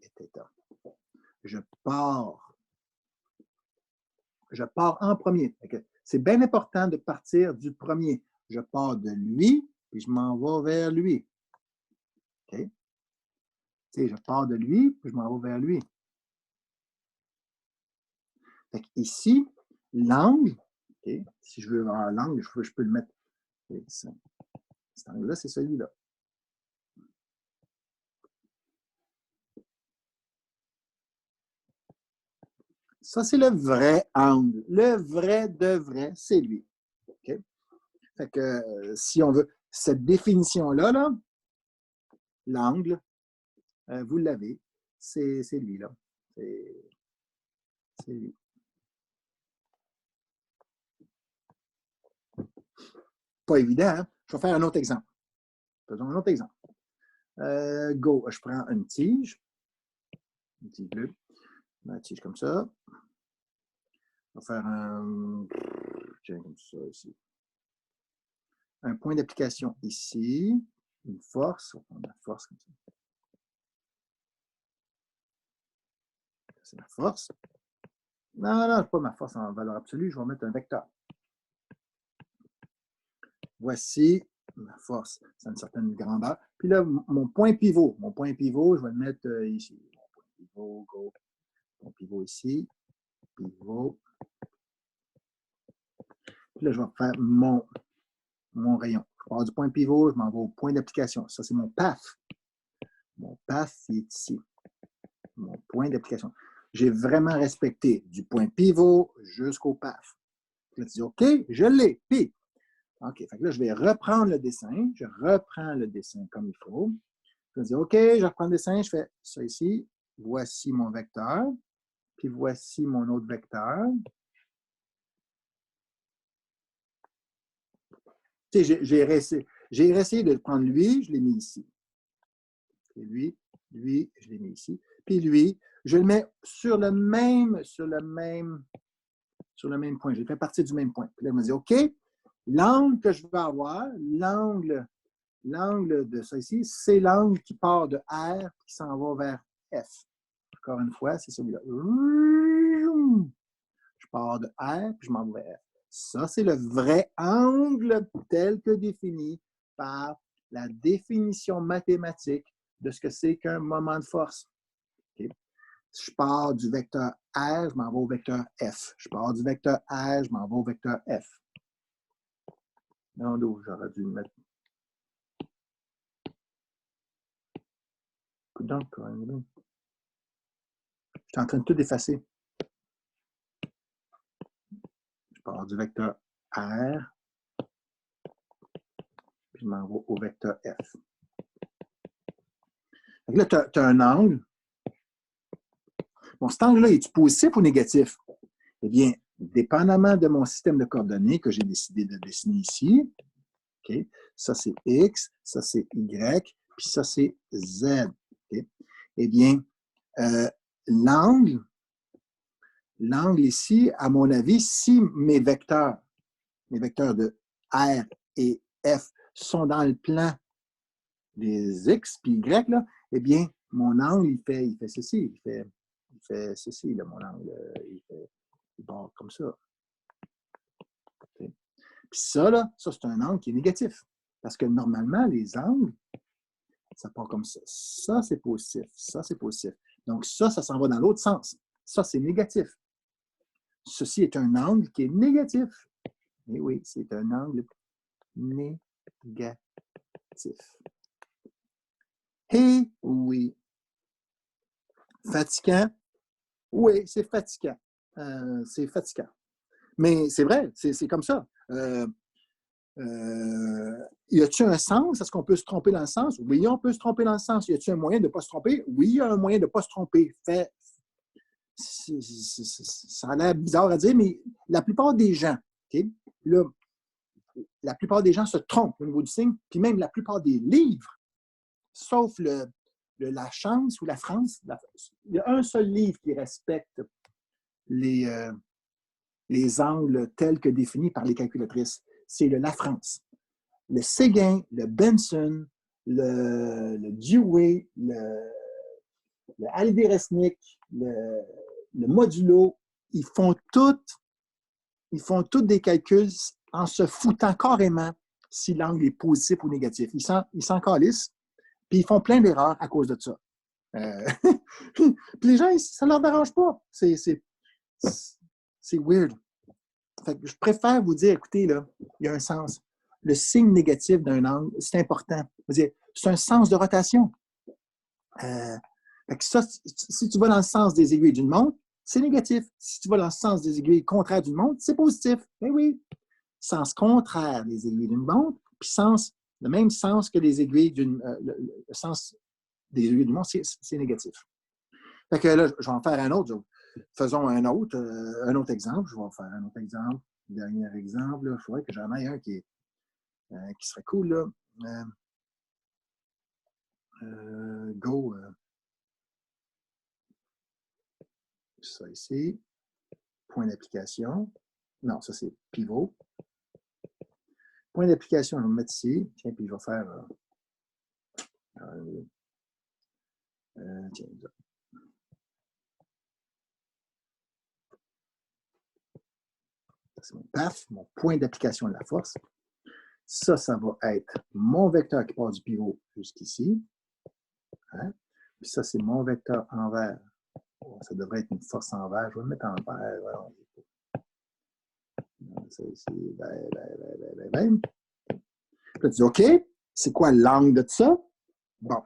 est état. Je pars en premier. C'est bien important de partir du premier. Je pars de lui, puis je m'en vais vers lui. OK? Je pars de lui, puis je m'en vais vers lui. Fait ici, l'angle, okay, si je veux avoir l'angle, je peux le mettre. Cet angle-là, c'est celui-là. Ça, c'est le vrai angle. Le vrai de vrai, c'est lui. Okay? Fait que si on veut cette définition-là, là, l'angle, vous l'avez, c'est lui, là. C'est lui. Pas évident, hein? Je vais faire un autre exemple. Faisons un autre exemple. Go, je prends une tige bleue, une tige comme ça. On va faire un, tiens, comme ça ici. Un point d'application ici, une force, on va prendre la force comme ça. C'est la force. Non, non, pas ma force en valeur absolue, je vais mettre un vecteur. Voici ma force, c'est une certaine grandeur. Puis là, mon point pivot, je vais le mettre ici. Mon point pivot, go. Mon pivot ici, pivot. Puis là, je vais faire mon rayon. Je pars du point pivot, je m'en vais au point d'application. Ça, c'est mon path. Mon path, c'est ici. Mon point d'application. J'ai vraiment respecté du point pivot jusqu'au path. Là, tu dis, OK, je l'ai. Puis, OK, fait que là, je vais reprendre le dessin. Je reprends le dessin comme il faut. Je vais dire, OK, je reprends le dessin, je fais ça ici. Voici mon vecteur. Puis voici mon autre vecteur. Tu sais, j'ai essayé de prendre lui, je l'ai mis ici. Et lui, je l'ai mis ici. Puis lui, je le mets sur le même point. J'ai fait partie du même point. Puis là, il me dit, OK, l'angle que je veux avoir, l'angle de ça ici, c'est l'angle qui part de R qui s'en va vers F. Encore une fois, c'est celui-là. Je pars de R puis je m'en vais vers F. Ça, c'est le vrai angle tel que défini par la définition mathématique de ce que c'est qu'un moment de force. Okay? je pars du vecteur R, je m'en vais au vecteur F. Je pars du vecteur R, je m'en vais au vecteur F. Non, j'aurais dû mettre. Donc, je suis en train de tout effacer. Je pars du vecteur R, puis je m'en vais au vecteur F. Donc là, tu as un angle. Bon, cet angle-là, est-tu positif ou négatif? Eh bien, dépendamment de mon système de coordonnées que j'ai décidé de dessiner ici, okay, ça c'est X, ça c'est Y, puis ça c'est Z. Okay? Eh bien, l'angle ici, à mon avis, si mes vecteurs de R et F sont dans le plan des X puis Y, là, eh bien, mon angle, il fait ceci. Il fait ceci, là, mon angle. Il part comme ça. Okay. Puis ça, là, ça, c'est un angle qui est négatif. Parce que normalement, les angles, ça part comme ça. Ça, c'est positif. Ça, c'est positif. Donc, ça s'en va dans l'autre sens. Ça, c'est négatif. Ceci est un angle qui est négatif. Et oui, c'est un angle négatif. Et oui. Fatigant? Oui, c'est fatigant. C'est fatigant. Mais c'est vrai, c'est comme ça. Y a-t-il un sens? Est-ce qu'on peut se tromper dans le sens? Oui, on peut se tromper dans le sens. Y a-t-il un moyen de ne pas se tromper? Oui, il y a un moyen de ne pas se tromper. Ça a l'air bizarre à dire, mais la plupart des gens, okay, là, la plupart des gens se trompent au niveau du signe, puis même la plupart des livres, sauf la Chance ou la France, il y a un seul livre qui respecte les angles tels que définis par les calculatrices. C'est La France. Le Séguin, le Benson, le Dewey, le Hallyday-Resnick, le Modulo, ils font tous des calculs en se foutant carrément si l'angle est positif ou négatif. Ils s'en calissent, puis ils font plein d'erreurs à cause de ça. Puis les gens, ça ne leur dérange pas. C'est weird. Fait que je préfère vous dire, écoutez, là, il y a un sens. Le signe négatif d'un angle, c'est important. C'est un sens de rotation. Fait que ça, si tu vas dans le sens des aiguilles d'une montre, c'est négatif. Si tu vas dans le sens des aiguilles contraires d'une montre, c'est positif. Ben oui. Sens contraire des aiguilles d'une montre, puis le même sens que les aiguilles le sens des aiguilles d'une montre, c'est négatif. Fait que là, je vais en faire un autre. Faisons un autre exemple. Je vais en faire un autre exemple. Dernier exemple. Il faudrait que j'en aie un qui serait cool. Là. Go. Ça ici. Point d'application. Non, ça c'est pivot. Point d'application, on va le mettre ici. Tiens, puis je vais faire. Tiens, c'est mon PAF, mon point d'application de la force. Ça va être mon vecteur qui part du pivot jusqu'ici. Hein? Puis ça, c'est mon vecteur envers. Oh, ça devrait être une force envers. Je vais le mettre en vert. Ça ici. Puis tu dis, OK, c'est quoi l'angle de ça? Bon,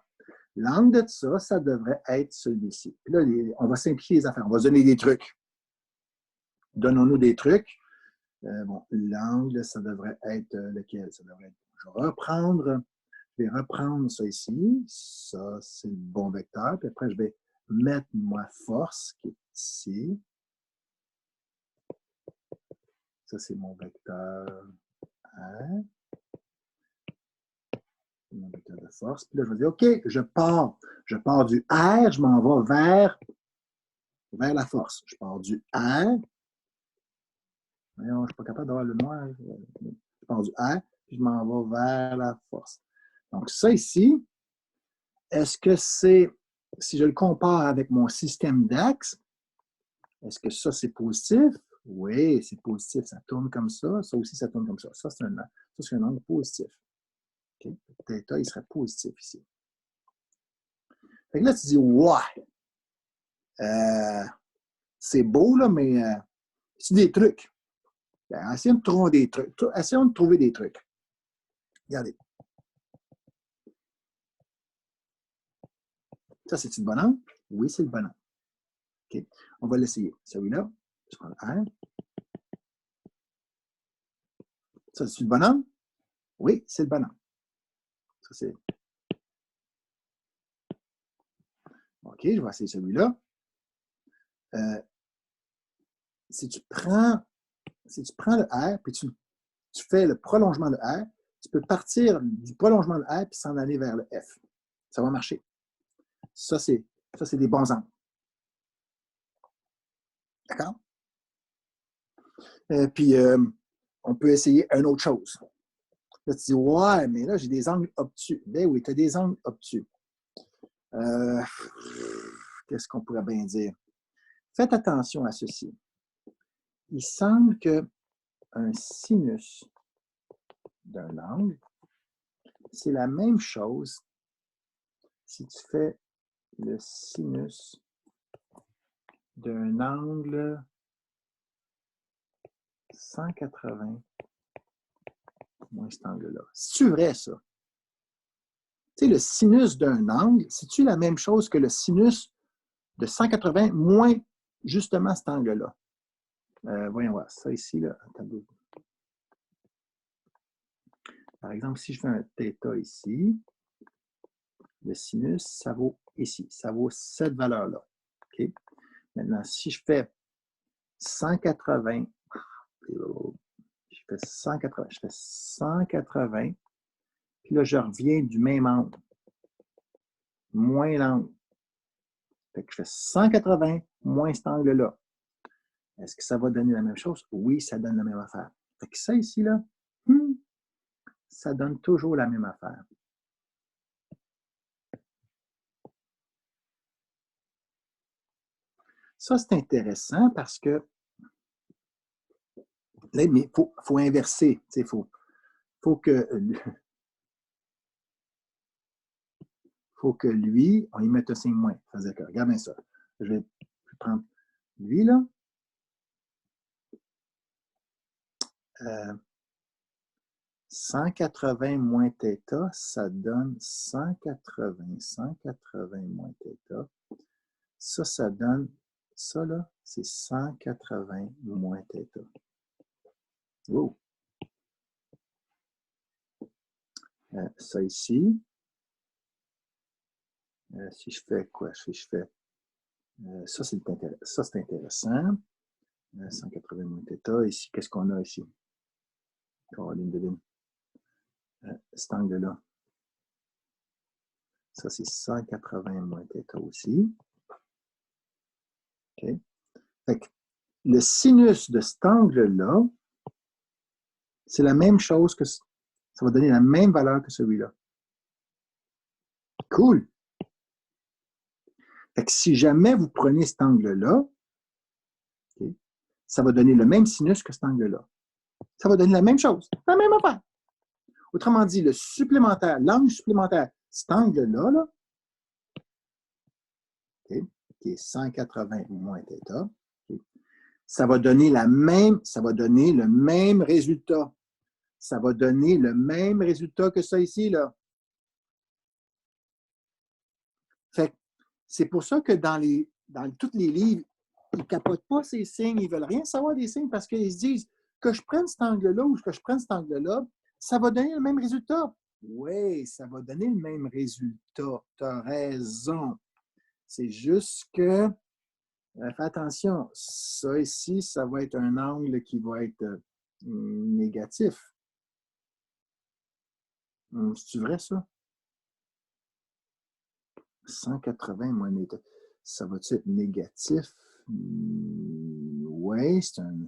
l'angle de ça devrait être celui-ci. Puis là, on va simplifier les affaires. On va se donner des trucs. Donnons-nous des trucs. Bon, l'angle, ça devrait être lequel? Ça devrait être. Je vais reprendre ça ici. Ça, c'est le bon vecteur. Puis après, je vais mettre ma force qui est ici. Ça, c'est mon vecteur R. Mon vecteur de force. Puis là, je vais dire, OK, je pars du R, je m'en vais vers la force. Je pars du R. Voyons, je ne suis pas capable d'avoir le noir. Je pars du R, puis je m'en vais vers la force. Donc, ça ici, est-ce que c'est, si je le compare avec mon système d'axe, est-ce que ça, c'est positif? Oui, c'est positif. Ça tourne comme ça. Ça aussi, ça tourne comme ça. Ça, c'est un angle positif. Okay? Theta, il serait positif ici. Fait que là, tu dis, ouais, C'est beau, là, mais c'est des trucs. Ben, essayons de trouver des trucs. Essayons de trouver des trucs. Regardez. Ça, c'est-tu le bonhomme? Oui, c'est le bonhomme. OK. On va l'essayer. Celui-là, je prends le R. Ça, c'est le bonhomme? Oui, c'est le bonhomme. Ça, c'est... OK, je vais essayer celui-là. Si tu prends le R, puis tu fais le prolongement de R, tu peux partir du prolongement de R puis s'en aller vers le F. Ça va marcher. Ça, c'est des bons angles. D'accord? Puis, on peut essayer une autre chose. Là, tu dis, ouais, mais là, j'ai des angles obtus. Ben oui, tu as des angles obtus. Qu'est-ce qu'on pourrait bien dire? Faites attention à ceci. Il semble qu'un sinus d'un angle, c'est la même chose si tu fais le sinus d'un angle 180 moins cet angle-là. C'est-tu vrai, ça? Tu sais, le sinus d'un angle, c'est-tu la même chose que le sinus de 180 moins justement cet angle-là? Voyons voir. Ça ici, là, un tableau. Par exemple, si je fais un θ ici, le sinus, ça vaut ici. Ça vaut cette valeur-là. OK? Maintenant, si je fais 180, je fais 180, puis là, je reviens du même angle, moins l'angle. Fait que je fais 180 moins cet angle-là. Est-ce que ça va donner la même chose? Oui, ça donne la même affaire. Fait que ça ici, là, ça donne toujours la même affaire. Ça, c'est intéressant parce que là, il faut inverser. Il faut que lui, on y mette un signe moins. Ça veut dire que, regarde bien ça. Je vais prendre lui, là. 180 moins θ, ça donne 180. 180 moins θ. Ça donne, ça là, c'est 180 moins θ. Wow. Ça ici, si je fais quoi? Si je fais, ça c'est intéressant. 180 moins θ. Ici, qu'est-ce qu'on a ici? Caroline devine. Cet angle-là. Ça, c'est 180 moins θ aussi. OK? Fait que le sinus de cet angle-là, c'est la même chose que ça va donner la même valeur que celui-là. Cool! Fait que si jamais vous prenez cet angle-là, okay, ça va donner le même sinus que cet angle-là. Ça va donner la même chose, la même affaire. Autrement dit, le supplémentaire, l'angle supplémentaire, cet angle-là, là, okay, qui est 180 moins θ, okay, ça va donner le même résultat. Ça va donner le même résultat que ça ici, là. Fait que c'est pour ça que dans tous les livres, ils ne capotent pas ces signes, ils ne veulent rien savoir des signes parce qu'ils se disent que je prenne cet angle-là ou que je prenne cet angle-là, ça va donner le même résultat. Oui, ça va donner le même résultat. Tu as raison. C'est juste que, fais attention, ça ici, ça va être un angle qui va être négatif. C'est-tu vrai, ça? 180 moins θ. Ça va-tu être négatif? Oui, c'est un...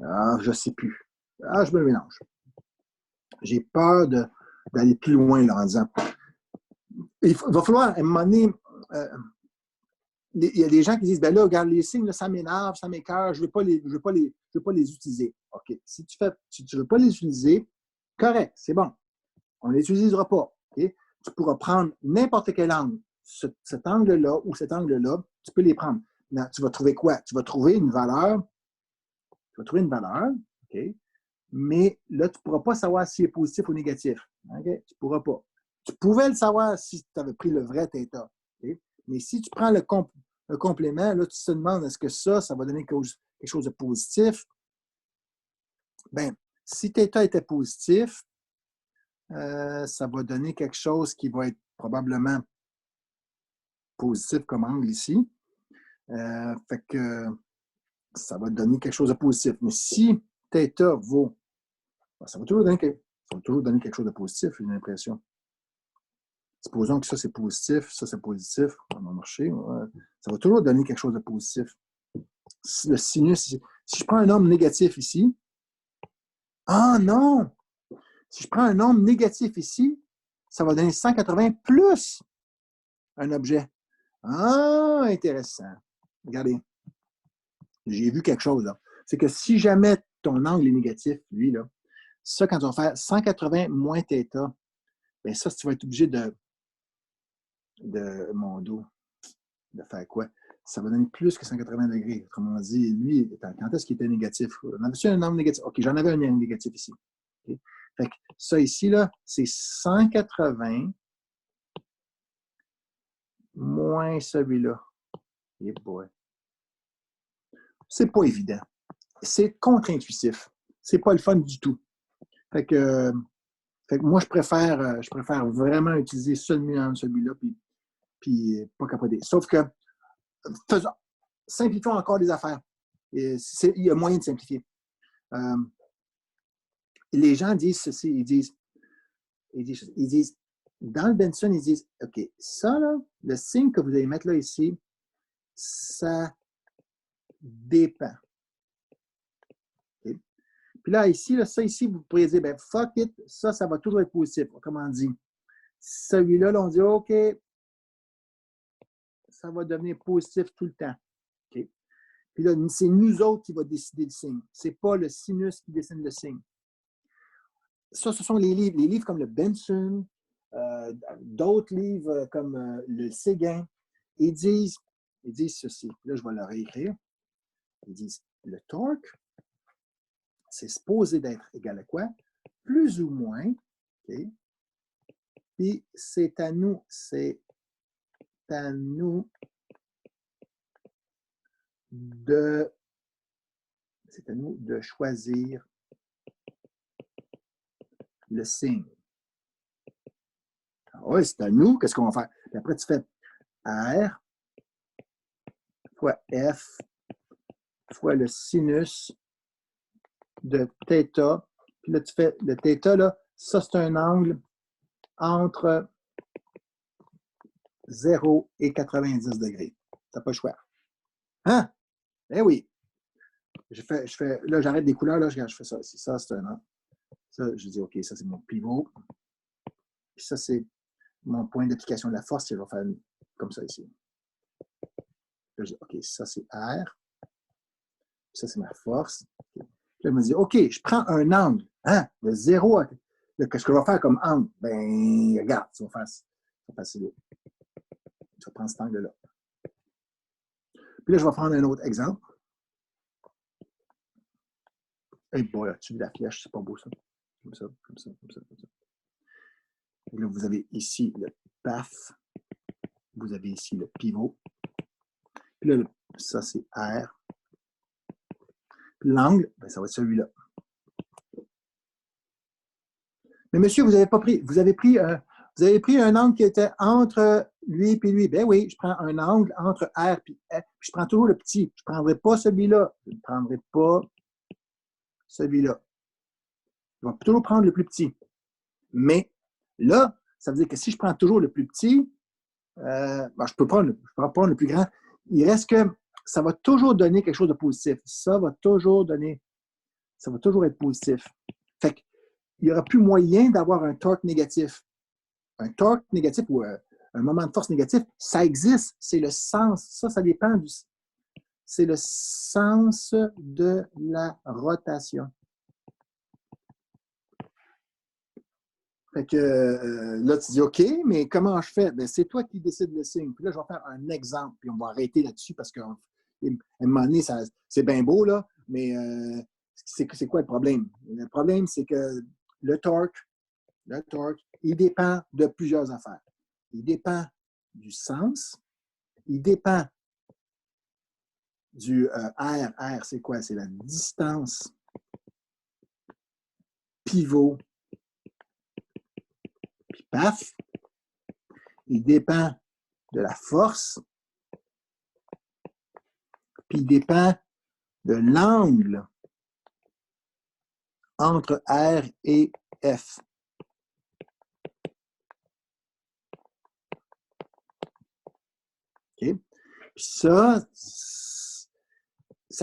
Ah, je ne sais plus. Ah, je me mélange. J'ai peur d'aller plus loin là, en disant... Il va falloir, à un moment donné, il y a des gens qui disent, ben là, regarde, les signes, là, ça m'énerve, ça m'écoeure, je ne veux pas les utiliser. OK. Si tu ne veux pas les utiliser, correct, c'est bon. On ne les utilisera pas. Okay? Tu pourras prendre n'importe quel angle. cet angle-là ou cet angle-là, tu peux les prendre. Là, tu vas trouver quoi? Tu vas trouver une valeur. OK? Mais là, tu ne pourras pas savoir si c'est positif ou négatif. OK? Tu ne pourras pas. Tu pouvais le savoir si tu avais pris le vrai θ. OK? Mais si tu prends le complément, là, tu te demandes est-ce que ça va donner quelque chose de positif? Bien, si θ était positif, ça va donner quelque chose qui va être probablement positif comme angle ici. Fait que ça va donner quelque chose de positif. Mais si θ vaut, ça va toujours donner quelque chose de positif, j'ai l'impression. Supposons que ça, c'est positif, ça, c'est positif. Ça va marcher. Ça va toujours donner quelque chose de positif. Le sinus, si je prends un nombre négatif ici, ah non! Si je prends un nombre négatif ici, ça va donner 180 plus un objet. Ah, intéressant. Regardez. J'ai vu quelque chose là. C'est que si jamais ton angle est négatif, lui, là, ça, quand tu vas faire 180 moins θ, bien ça, tu vas être obligé de mon dos, de faire quoi? Ça va donner plus que 180 degrés. Autrement dit, lui, quand est-ce qu'il était négatif? On avait un angle négatif. OK, j'en avais un angle négatif ici. Okay? Fait que ça ici, là, c'est 180 moins celui-là. Et boy. C'est pas évident. C'est contre-intuitif. C'est pas le fun du tout. Fait que moi, je préfère vraiment utiliser celui-là, puis pas capoter. Sauf que, simplifions encore les affaires. Il y a moyen de simplifier. Les gens disent ceci, ils disent, dans le Benson, ils disent, OK, ça, là, le signe que vous allez mettre là ici, ça dépend. Okay? Puis là, ici, là, ça ici, vous pourriez dire, ben fuck it, ça va toujours être positif. Comment on dit? Celui-là, là, on dit, OK, ça va devenir positif tout le temps. Okay? Puis là, c'est nous autres qui va décider le signe. Ce n'est pas le sinus qui dessine le signe. Ça, ce sont les livres comme le Benson, d'autres livres comme le Séguin. Ils disent ceci. Là, je vais le réécrire. Ils disent le torque, c'est supposé d'être égal à quoi? Plus ou moins. Okay? Puis c'est à nous de choisir le signe. Ah oui, c'est à nous. Qu'est-ce qu'on va faire? Puis après, tu fais R fois F fois le sinus de θ. Puis là, tu fais le θ, là, ça, c'est un angle entre 0 et 90 degrés. Tu n'as pas le choix. Hein? Eh oui. Là, j'arrête des couleurs, là, je fais ça ici. Ça, c'est un angle. Ça, je dis, OK, ça, c'est mon pivot. Puis ça, c'est mon point d'application de la force. Je vais faire comme ça ici. Là, je dis, OK, ça, c'est R. Puis ça, c'est ma force. Okay. Là, je me dis, OK, je prends un angle. Hein? De 0 à... Qu'est-ce que je vais faire comme angle? Ben, regarde, ça va facile. Je vais prendre cet angle-là. Puis là, je vais prendre un autre exemple. Et boy, là-dessus de la flèche, c'est pas beau ça. Comme ça. Et là, vous avez ici le PAF. Vous avez ici le pivot. Puis là, ça, c'est R. Puis l'angle, ben, ça va être celui-là. Mais monsieur, vous avez pris un angle qui était entre lui et lui. Ben oui, je prends un angle entre R et F. Je prends toujours le petit. Je ne prendrai pas celui-là. Je ne prendrai pas celui-là. Je vais toujours prendre le plus petit. Mais là, ça veut dire que si je prends toujours le plus petit, je peux prendre le plus grand. Il reste que ça va toujours donner quelque chose de positif. Ça va toujours être positif. Fait qu'il n'y aura plus moyen d'avoir un torque négatif. Un torque négatif ou un moment de force négatif, ça existe. C'est le sens. Ça dépend du... C'est le sens de la rotation. Fait que là, tu dis OK, mais comment je fais? Ben, c'est toi qui décides le signe. Puis là, je vais faire un exemple, puis on va arrêter là-dessus parce qu'à un moment donné, c'est bien beau, là, mais c'est quoi le problème? Le problème, c'est que le torque, il dépend de plusieurs affaires. Il dépend du sens, il dépend du R. R, c'est quoi? C'est la distance pivot, puis paf. Il dépend de la force, puis il dépend de l'angle entre R et F. OK? Puis ça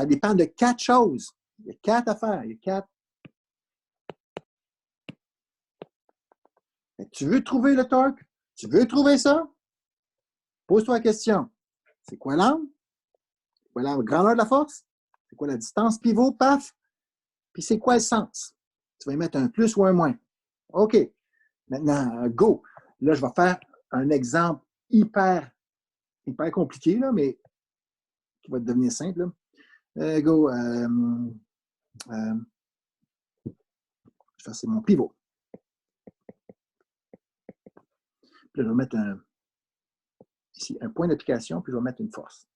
dépend de 4 choses. Il y a 4 affaires. Il y a 4. Tu veux trouver le torque? Tu veux trouver ça? Pose-toi la question. C'est quoi l'angle? C'est quoi la grandeur de la force? C'est quoi la distance pivot, paf? Puis c'est quoi le sens? Tu vas y mettre un plus ou un moins. OK. Maintenant, go. Là, je vais faire un exemple hyper compliqué, là, mais qui va devenir simple. Go. Je vais faire mon pivot. Puis là, je vais mettre ici un point d'application, puis je vais mettre une force.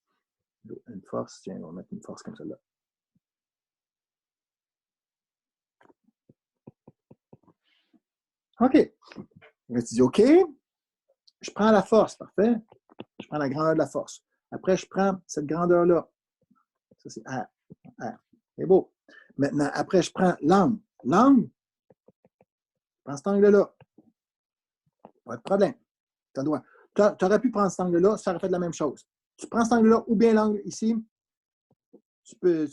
Une force, tiens, on va mettre une force comme celle-là. OK. Là, tu dis OK, je prends la force, parfait. Je prends la grandeur de la force. Après, je prends cette grandeur-là. Ça, c'est R. R. C'est beau. Maintenant, après, je prends l'angle. L'angle, je prends cet angle-là. Pas de problème. Tu aurais pu prendre cet angle-là, ça aurait fait la même chose. Tu prends cet angle-là ou bien l'angle ici, tu peux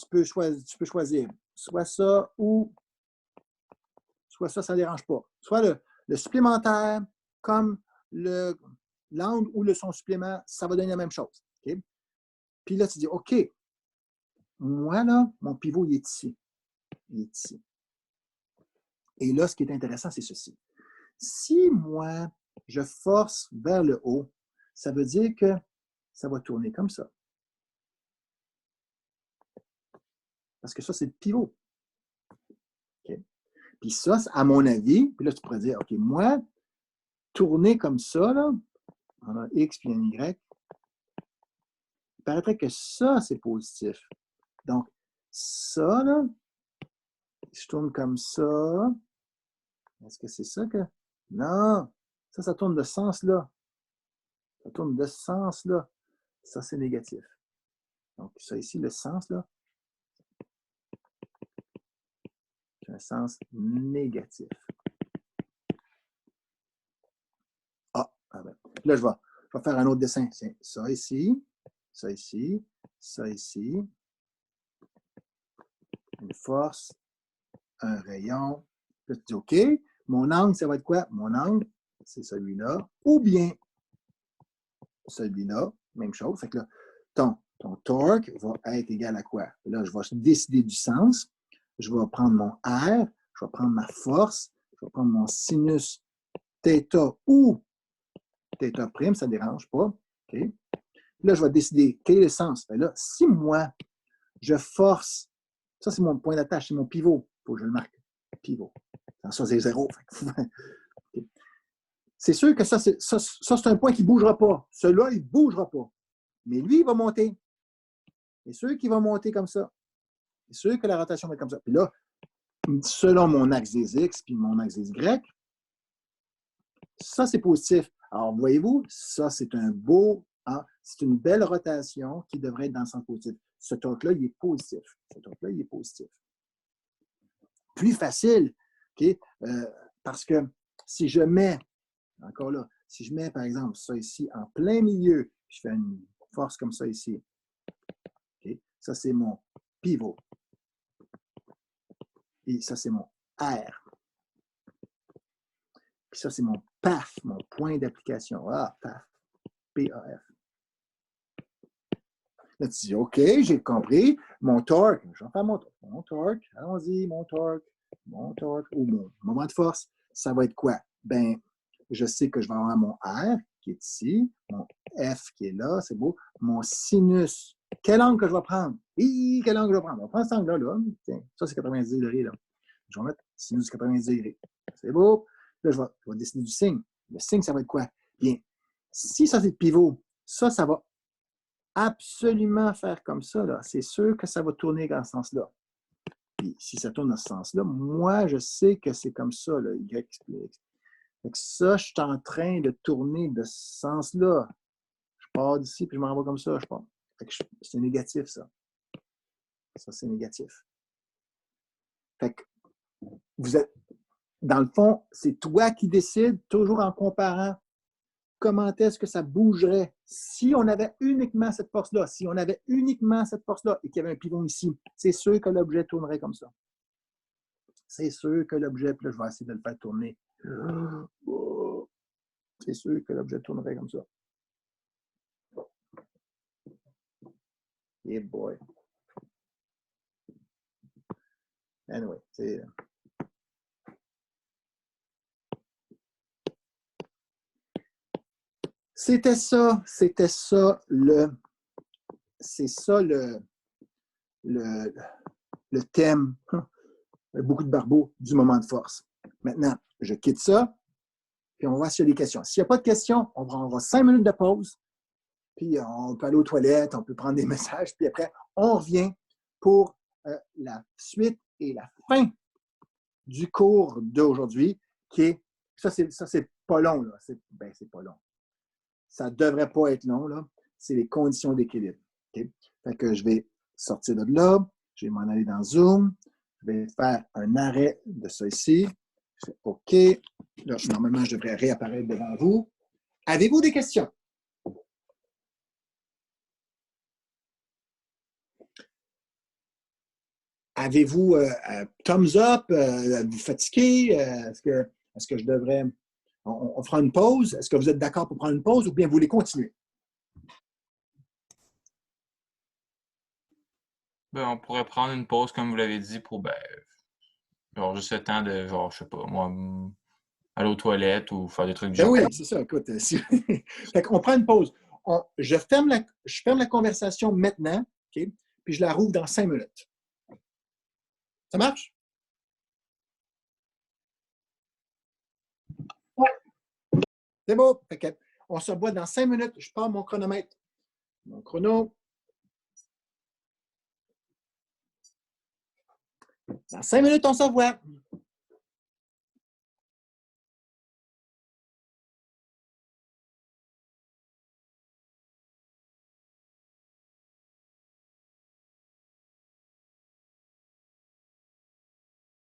choisir. Soit ça ou soit ça ne dérange pas. Soit le supplémentaire comme l'angle ou le son supplément, ça va donner la même chose. Okay? Puis là, tu dis, OK, moi, là, mon pivot, il est ici. Il est ici. Et là, ce qui est intéressant, c'est ceci. Si moi, je force vers le haut, ça veut dire que ça va tourner comme ça. Parce que ça, c'est le pivot. Okay? Puis ça, à mon avis, puis là, tu pourrais dire, OK, moi, tourner comme ça, là, on a X puis un Y, il paraîtrait que ça, c'est positif. Donc, ça, là, je tourne comme ça. Est-ce que c'est ça que... Non, ça tourne de ce sens-là. Ça tourne de ce sens-là. Ça, c'est négatif. Donc, ça ici, le sens, là, c'est un sens négatif. Ah ben. Là, je vais faire un autre dessin. C'est ça ici, ça ici, ça ici. Une force, un rayon. Là, tu dis, OK, mon angle, ça va être quoi? Mon angle, c'est celui-là. Ou bien celui-là, même chose. Fait que là, ton torque va être égal à quoi? Là, je vais décider du sens. Je vais prendre mon R, je vais prendre ma force, je vais prendre mon sinus θ ou θ', ça ne dérange pas. Okay? Là, je vais décider quel est le sens. Là, si moi, je force, ça c'est mon point d'attache, c'est mon pivot. Il faut que je le marque. Pivot. Ça, c'est 0. Okay. C'est sûr que ça, c'est un point qui ne bougera pas. Celui-là, il ne bougera pas. Mais lui, il va monter. C'est sûr qu'il va monter comme ça. C'est sûr que la rotation va être comme ça. Puis là, selon mon axe des X puis mon axe des Y, ça, c'est positif. Alors, voyez-vous, ça, c'est un beau, hein, c'est une belle rotation qui devrait être dans le sens positif. Ce torque-là, il est positif. Ce torque-là, il est positif. Plus facile, OK? Parce que si je mets, encore là, si je mets, par exemple, ça ici en plein milieu, je fais une force comme ça ici, okay? Ça, c'est mon pivot. Et ça, c'est mon R. Puis ça, c'est mon PAF, mon point d'application. Ah, PAF. P-A-F. Là, tu dis, OK, j'ai compris. Mon torque, je vais faire mon torque. Allons-y, mon torque, ou mon moment de force, ça va être quoi? ben, je sais que je vais avoir mon R qui est ici, mon F qui est là, c'est beau, mon sinus. Quel angle que je vais prendre? Quel angle je vais prendre? On prend cet angle-là, là. Tiens, ça, c'est 90 degrés, là. Je vais mettre sinus 90 degrés. C'est beau. Là, je vais dessiner du signe. Le signe, ça va être quoi? Bien, si ça, c'est le pivot, ça va absolument faire comme ça, là. C'est sûr que ça va tourner dans ce sens-là. Puis, si ça tourne dans ce sens-là, moi, je sais que c'est comme ça, là, Y explique. Fait que ça, je suis en train de tourner de ce sens-là. Je pars d'ici, puis je m'en vais comme ça, je pars. Fait que c'est négatif, ça. Ça, c'est négatif. Fait que vous êtes, dans le fond, c'est toi qui décides, toujours en comparant comment est-ce que ça bougerait si on avait uniquement cette force-là. Si on avait uniquement cette force-là et qu'il y avait un pivot ici, c'est sûr que l'objet tournerait comme ça. C'est sûr que l'objet, puis là, je vais essayer de le faire tourner. C'est sûr que l'objet tournerait comme ça. Yeah, boy. Anyway, c'était ça le thème, beaucoup de barbeaux du moment de force. Maintenant, je quitte ça, puis on va voir s'il y a des questions. S'il n'y a pas de questions, on prendra 5 minutes de pause, puis on peut aller aux toilettes, on peut prendre des messages, puis après, on revient pour la suite et la fin du cours d'aujourd'hui, qui est, ça c'est pas long, là. C'est pas long. Ça ne devrait pas être long, là. C'est les conditions d'équilibre. Okay? Fait que je vais sortir de là, je vais m'en aller dans Zoom, je vais faire un arrêt de ça ici. Je fais OK. Là, normalement, je devrais réapparaître devant vous. Avez-vous des questions? Avez-vous thumbs up? Vous fatigué? Est-ce que je devrais. On fera une pause? Est-ce que vous êtes d'accord pour prendre une pause ou bien vous voulez continuer? Ben, on pourrait prendre une pause, comme vous l'avez dit, pour genre juste le temps de, genre, je sais pas, moi, aller aux toilettes ou faire des trucs du Ben genre. oui, c'est ça. Écoute, fait qu'on prend une pause. Je ferme la conversation maintenant, OK? Puis je la rouvre dans 5 minutes. Ça marche? Ouais. C'est beau. Fait que, on se revoit dans 5 minutes. Je pars mon chronomètre. Mon chrono. Dans 5 minutes, on se revoit.